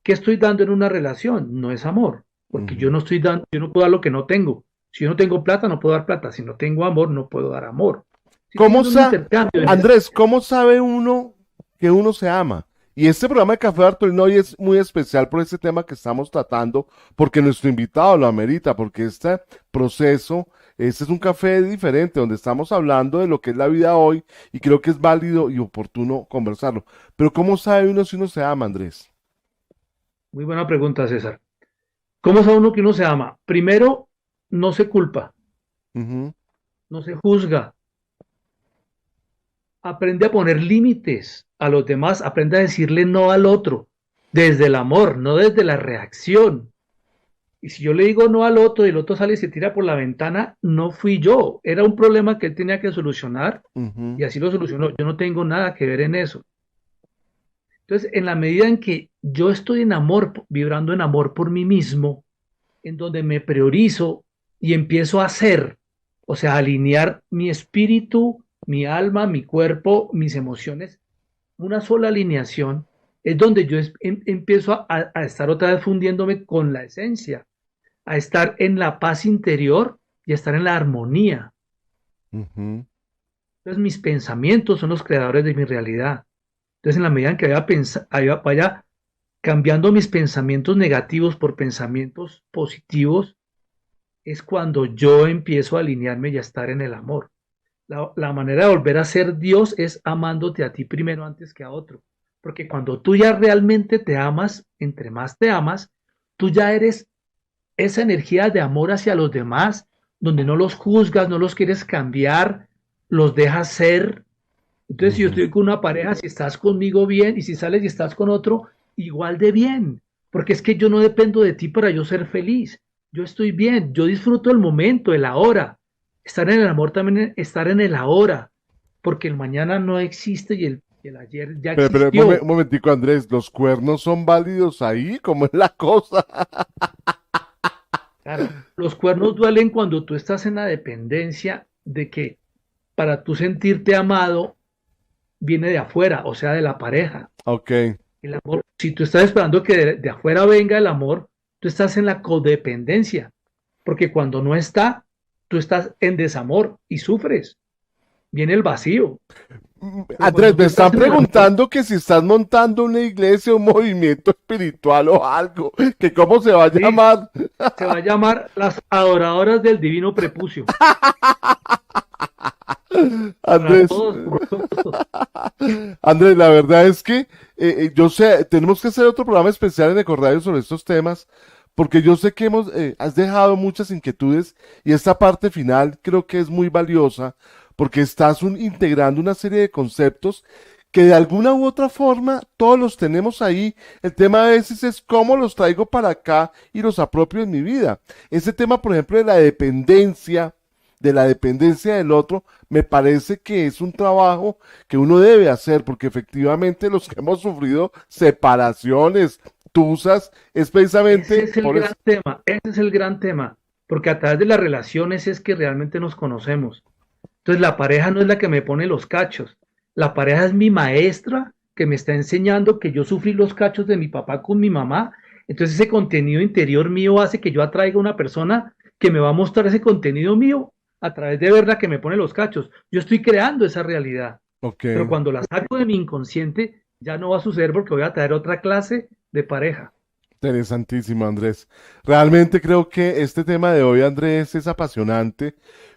¿qué estoy dando en una relación? No es amor, porque yo ujú. no estoy dando, yo no puedo dar lo que no tengo. Si yo no tengo plata, no puedo dar plata. Si no tengo amor, no puedo dar amor. Si estoy ¿Cómo haciendo un intercambio en ese. Andrés, cómo sabe uno que uno se ama? Y este programa de Café Bartolino hoy es muy especial por este tema que estamos tratando, porque nuestro invitado lo amerita, porque este proceso, este es un café diferente, donde estamos hablando de lo que es la vida hoy, y creo que es válido y oportuno conversarlo. Pero ¿cómo sabe uno si uno se ama, Andrés? Muy buena pregunta, César. ¿Cómo sabe uno que uno se ama? Primero, no se culpa, Ujú, no se juzga. Aprende a poner límites a los demás, aprende a decirle no al otro, desde el amor, no desde la reacción. Y si yo le digo no al otro y el otro sale y se tira por la ventana, no fui yo. Era un problema que él tenía que solucionar Ujú, y así lo solucionó. Yo no tengo nada que ver en eso. Entonces, en la medida en que yo estoy en amor, vibrando en amor por mí mismo, en donde me priorizo y empiezo a ser, o sea, a alinear mi espíritu, mi alma, mi cuerpo, mis emociones, una sola alineación, es donde yo empiezo a estar otra vez fundiéndome con la esencia, a estar en la paz interior y a estar en la armonía. ujú. Entonces mis pensamientos son los creadores de mi realidad. Entonces en la medida en que vaya cambiando mis pensamientos negativos por pensamientos positivos, es cuando yo empiezo a alinearme y a estar en el amor. La manera de volver a ser Dios es amándote a ti primero antes que a otro. Porque cuando tú ya realmente te amas, entre más te amas, tú ya eres esa energía de amor hacia los demás, donde no los juzgas, no los quieres cambiar, los dejas ser. Entonces, si yo Ujú. estoy con una pareja, si estás conmigo bien, y si sales y estás con otro, igual de bien. Porque es que yo no dependo de ti para yo ser feliz. Yo estoy bien, yo disfruto el momento, el ahora. Estar en el amor también es estar en el ahora, porque el mañana no existe y el ayer ya Pero existió. un momentico, Andrés, ¿los cuernos son válidos ahí? ¿Cómo es la cosa? Claro, los cuernos duelen cuando tú estás en la dependencia de que para tú sentirte amado viene de afuera, o sea, de la pareja. Ok. El amor, si tú estás esperando que de afuera venga el amor, tú estás en la codependencia, porque cuando no está, tú estás en desamor y sufres, viene el vacío. Pero Andrés, cuando me tú están estás en el amor, preguntando que si estás montando una iglesia, un movimiento espiritual o algo, que cómo se va a sí, llamar. se va a llamar las adoradoras del divino prepucio, para Andrés, todos, por todos gustos. Andrés, la verdad es que yo sé, tenemos que hacer otro programa especial en Ecorradio sobre estos temas, porque yo sé que has dejado muchas inquietudes y esta parte final creo que es muy valiosa, porque estás integrando una serie de conceptos que de alguna u otra forma todos los tenemos ahí. El tema a veces es cómo los traigo para acá y los apropio en mi vida. Ese tema, por ejemplo, de la dependencia del otro, me parece que es un trabajo que uno debe hacer, porque efectivamente los que hemos sufrido separaciones, tusas, es Ese precisamente es el por gran eso. tema, ese es el gran tema, porque a través de las relaciones es que realmente nos conocemos. Entonces la pareja no es la que me pone los cachos, la pareja es mi maestra que me está enseñando que yo sufrí los cachos de mi papá con mi mamá. Entonces ese contenido interior mío hace que yo atraiga a una persona que me va a mostrar ese contenido mío a través de verla que me pone los cachos. Yo estoy creando esa realidad, Ok, pero cuando la saco de mi inconsciente ya no va a suceder porque voy a traer otra clase de pareja. interesantísimo, Andrés. Realmente creo que este tema de hoy, Andrés, es apasionante.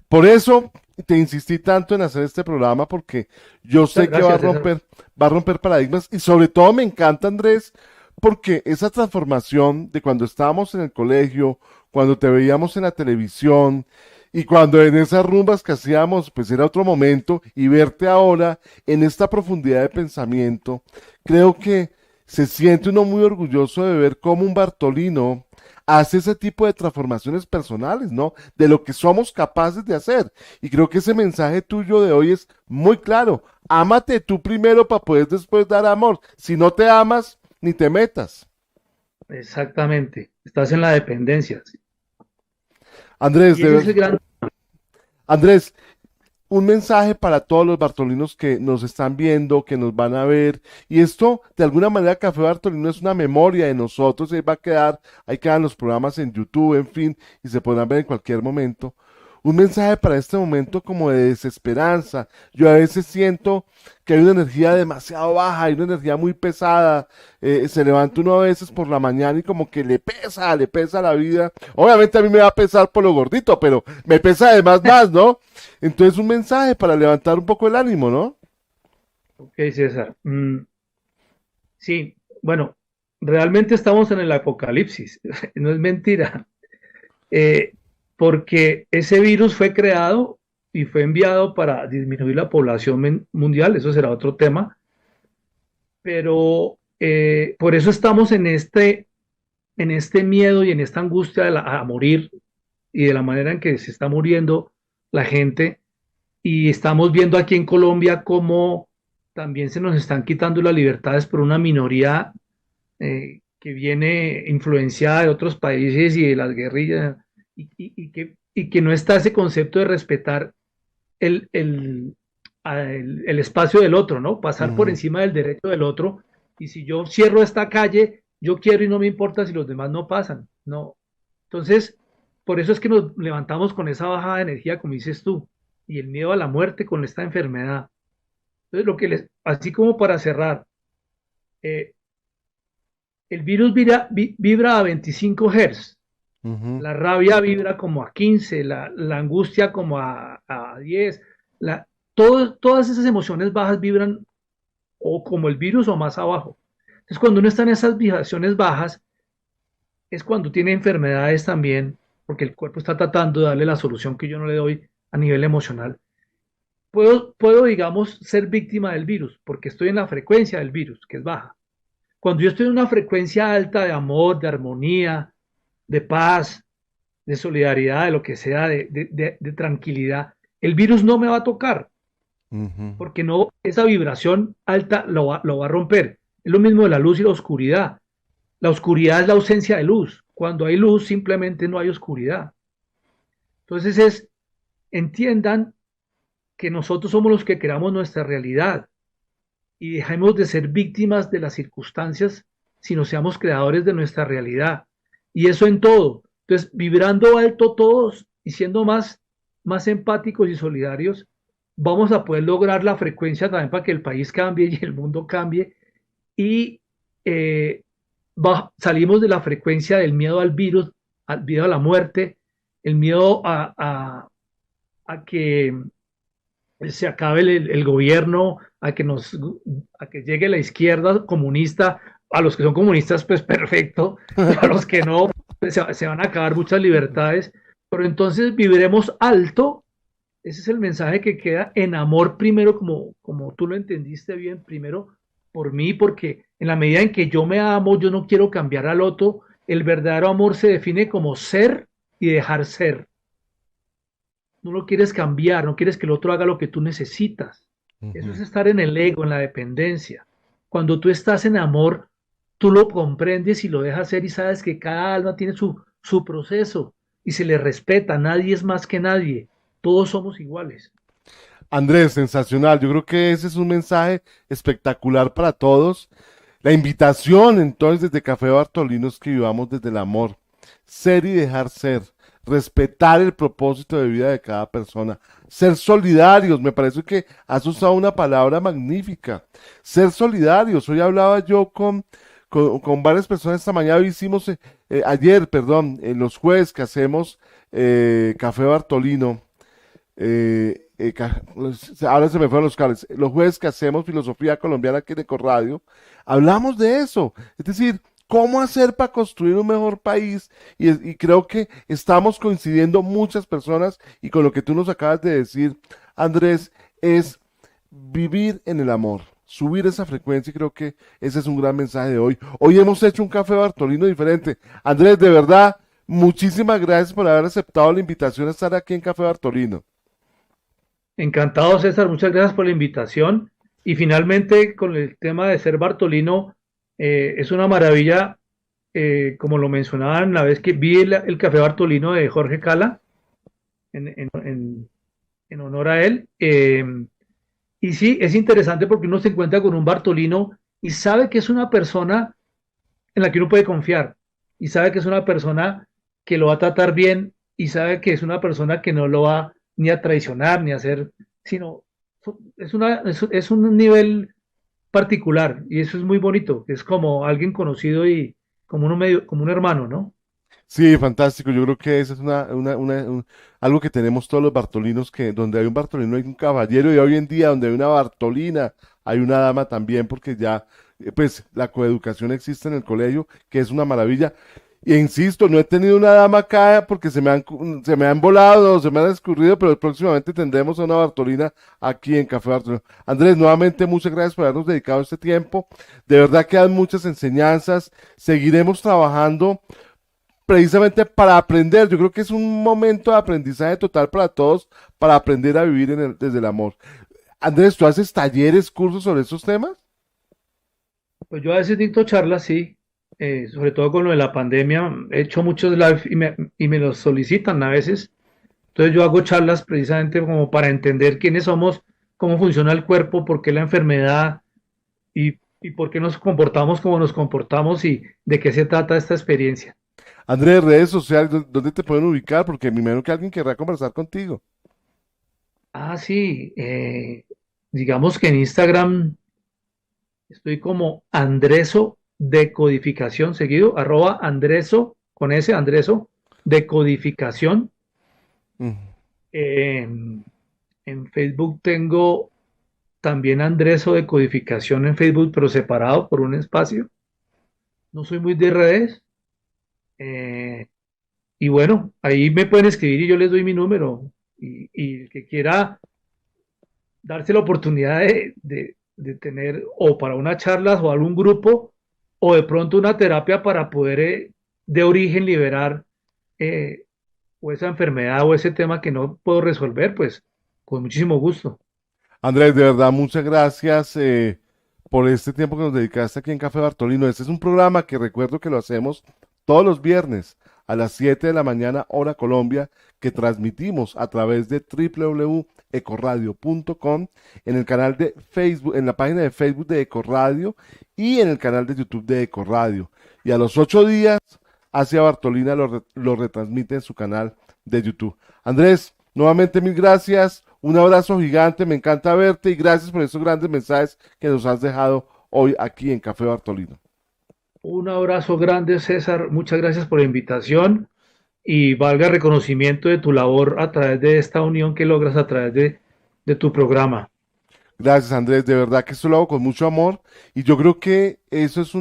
Por eso te insistí tanto en hacer este programa, porque yo sé que Gracias, César. va a romper paradigmas y sobre todo me encanta, Andrés, porque esa transformación de cuando estábamos en el colegio, cuando te veíamos en la televisión y cuando en esas rumbas que hacíamos, pues era otro momento y verte ahora en esta profundidad de pensamiento, creo que se siente uno muy orgulloso de ver cómo un Bartolino hace ese tipo de transformaciones personales, ¿no? De lo que somos capaces de hacer. Y creo que ese mensaje tuyo de hoy es muy claro. Ámate tú primero para poder después dar amor. Si no te amas, ni te metas. Exactamente, estás en la dependencia. Andrés, Y ese es el gran. Andrés, un mensaje para todos los bartolinos que nos están viendo, que nos van a ver. Y esto, de alguna manera, Café Bartolino es una memoria de nosotros. Ahí va a quedar, ahí quedan los programas en YouTube, en fin, y se podrán ver en cualquier momento. Un mensaje para este momento como de desesperanza. Yo a veces siento que hay una energía demasiado baja, hay una energía muy pesada. Se levanta uno a veces por la mañana y como que le pesa la vida. Obviamente a mí me va a pesar por lo gordito, pero me pesa además más, ¿no? Entonces un mensaje para levantar un poco el ánimo, ¿no? Ok, César. Sí, bueno, realmente estamos en el apocalipsis, no es mentira, Eh, porque ese virus fue creado y fue enviado para disminuir la población mundial, eso será otro tema, pero por eso estamos en este en este miedo y en esta angustia a morir y de la manera en que se está muriendo la gente. Y estamos viendo aquí en Colombia cómo también se nos están quitando las libertades por una minoría que viene influenciada de otros países y de las guerrillas y que no está ese concepto de respetar el, el, el espacio del otro, ¿no? Pasar por Ujú. encima del derecho del otro. Y si yo cierro esta calle, yo quiero y no me importa si los demás no pasan. No. Entonces, por eso es que nos levantamos con esa baja de energía, como dices tú, y el miedo a la muerte con esta enfermedad. Entonces, así como para cerrar, eh, el virus vibra a 25 Hz, Ujú. la rabia vibra como a 15, la angustia como a 10, todas esas emociones bajas vibran o como el virus o más abajo. Entonces, cuando uno está en esas vibraciones bajas, es cuando tiene enfermedades también, porque el cuerpo está tratando de darle la solución que yo no le doy a nivel emocional. Puedo, digamos, ser víctima del virus, porque estoy en la frecuencia del virus, que es baja. Cuando yo estoy en una frecuencia alta de amor, de armonía, de paz, de solidaridad, de lo que sea, de tranquilidad, el virus no me va a tocar, Ujú. porque no, esa vibración alta lo va a romper. Es lo mismo de la luz y la oscuridad. La oscuridad es la ausencia de luz. Cuando hay luz, simplemente no hay oscuridad. Entonces entiendan que nosotros somos los que creamos nuestra realidad y dejemos de ser víctimas de las circunstancias, sino seamos creadores de nuestra realidad. Y eso en todo. Entonces, vibrando alto todos y siendo más empáticos y solidarios, vamos a poder lograr la frecuencia también para que el país cambie y el mundo cambie. Y eh, salimos de la frecuencia del miedo al virus, al miedo a la muerte, el miedo a que se acabe el gobierno, a que llegue la izquierda comunista, a los que son comunistas, pues perfecto, a los que no, pues, se van a acabar muchas libertades, pero entonces viviremos alto, ese es el mensaje que queda en amor primero, como tú lo entendiste bien, primero por mí, porque en la medida en que yo me amo, yo no quiero cambiar al otro, el verdadero amor se define como ser y dejar ser. No lo quieres cambiar, no quieres que el otro haga lo que tú necesitas. Eso es Ujú. estar en el ego, en la dependencia. Cuando tú estás en amor, tú lo comprendes y lo dejas ser y sabes que cada alma tiene su proceso y se le respeta. Nadie es más que nadie. Todos somos iguales. Andrés, sensacional. Yo creo que ese es un mensaje espectacular para todos. La invitación entonces desde Café Bartolino es que vivamos desde el amor, ser y dejar ser, respetar el propósito de vida de cada persona, ser solidarios. Me parece que has usado una palabra magnífica, ser solidarios. Hoy hablaba yo con varias personas esta mañana, hicimos ayer, perdón, en los jueves que hacemos Café Bartolino. Ahora se me fueron los cables. Los jueves que hacemos filosofía colombiana aquí en Ecoradio, hablamos de eso. Es decir, cómo hacer para construir un mejor país. Y creo que estamos coincidiendo muchas personas y con lo que tú nos acabas de decir, Andrés, es vivir en el amor. Subir esa frecuencia y creo que ese es un gran mensaje de hoy. Hoy hemos hecho un café Bartolino diferente. Andrés, de verdad, muchísimas gracias por haber aceptado la invitación a estar aquí en Café Bartolino. Encantado, César. Muchas gracias por la invitación. Y finalmente, con el tema de ser Bartolino, es una maravilla, como lo mencionaban la vez que vi el Café Bartolino de Jorge Cala, en honor a él. Y sí, es interesante porque uno se encuentra con un Bartolino y sabe que es una persona en la que uno puede confiar y sabe que es una persona que lo va a tratar bien y sabe que es una persona que no lo va ni a traicionar ni a hacer, sino es un nivel particular y eso es muy bonito, es como alguien conocido y como uno medio, como un hermano, ¿no? Sí, fantástico. Yo creo que eso es algo que tenemos todos los Bartolinos, que donde hay un Bartolino hay un caballero y hoy en día donde hay una Bartolina hay una dama también, porque ya, pues, la coeducación existe en el colegio, que es una maravilla. Y insisto, no he tenido una dama acá porque se me han volado, se me han escurrido, pero próximamente tendremos a una Bartolina aquí en Café Bartolina. Andrés, nuevamente muchas gracias por habernos dedicado este tiempo. De verdad que dan muchas enseñanzas. Seguiremos trabajando precisamente para aprender. Yo creo que es un momento de aprendizaje total para todos, para aprender a vivir desde el amor. Andrés, ¿tú haces talleres, cursos sobre estos temas? Pues yo a veces dicto charlas, sí, sobre todo con lo de la pandemia. He hecho muchos live y me los solicitan a veces. Entonces yo hago charlas precisamente como para entender quiénes somos, cómo funciona el cuerpo, por qué la enfermedad y por qué nos comportamos como nos comportamos y de qué se trata esta experiencia. Andrés, redes sociales, ¿dónde te pueden ubicar? Porque me imagino que alguien querrá conversar contigo. Ah, sí, digamos que en Instagram estoy como Andreso Decodificación seguido, arroba Andreso, con ese Andreso Decodificación. Mm. En Facebook tengo también Andreso Decodificación en Facebook, pero separado por un espacio. No soy muy de redes. eh, y bueno, ahí me pueden escribir y yo les doy mi número. Y el que quiera darse la oportunidad de tener o para una charla o algún grupo o de pronto una terapia para poder de origen liberar eh, o esa enfermedad o ese tema que no puedo resolver, pues con muchísimo gusto. Andrés, de verdad, muchas gracias por este tiempo que nos dedicaste aquí en Café Bartolino. Este es un programa que recuerdo que lo hacemos todos los viernes a las 7 de la mañana, hora Colombia, que transmitimos a través de www.ecoradio.com, en el canal de Facebook, en la página de Facebook de Ecoradio y en el canal de YouTube de Ecoradio. Y a los 8 días, Asia Bartolina lo retransmite en su canal de YouTube. Andrés, nuevamente mil gracias. Un abrazo gigante, me encanta verte y gracias por esos grandes mensajes que nos has dejado hoy aquí en Café Bartolino. Un abrazo grande, César. Muchas gracias por la invitación y valga el reconocimiento de tu labor a través de esta unión que logras a través de tu programa. Gracias, Andrés, de verdad que esto lo hago con mucho amor y yo creo que eso es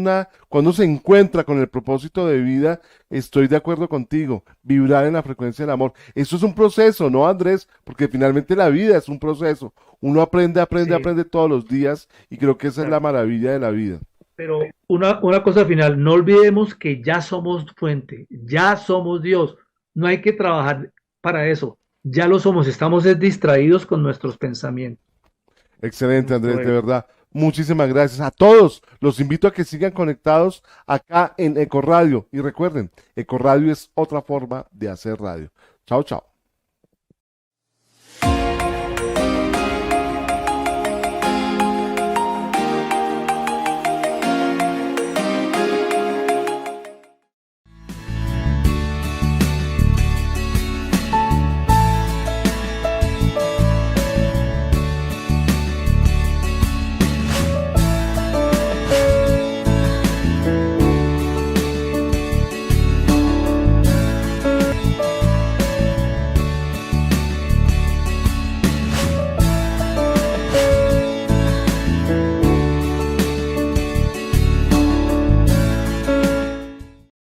cuando se encuentra con el propósito de vida, estoy de acuerdo contigo, vibrar en la frecuencia del amor. Eso es un proceso, ¿no, Andrés? Porque finalmente la vida es un proceso. Uno aprende, aprende, Sí, aprende todos los días y creo que esa es la claro. maravilla de la vida. Pero una cosa final, no olvidemos que ya somos fuente, ya somos Dios. No hay que trabajar para eso. Ya lo somos, estamos distraídos con nuestros pensamientos, con Excelente, nuestro Andrés, de ego. verdad. Muchísimas gracias a todos. Los invito a que sigan conectados acá en Ecoradio. Y recuerden, Ecoradio es otra forma de hacer radio. Chao, chao.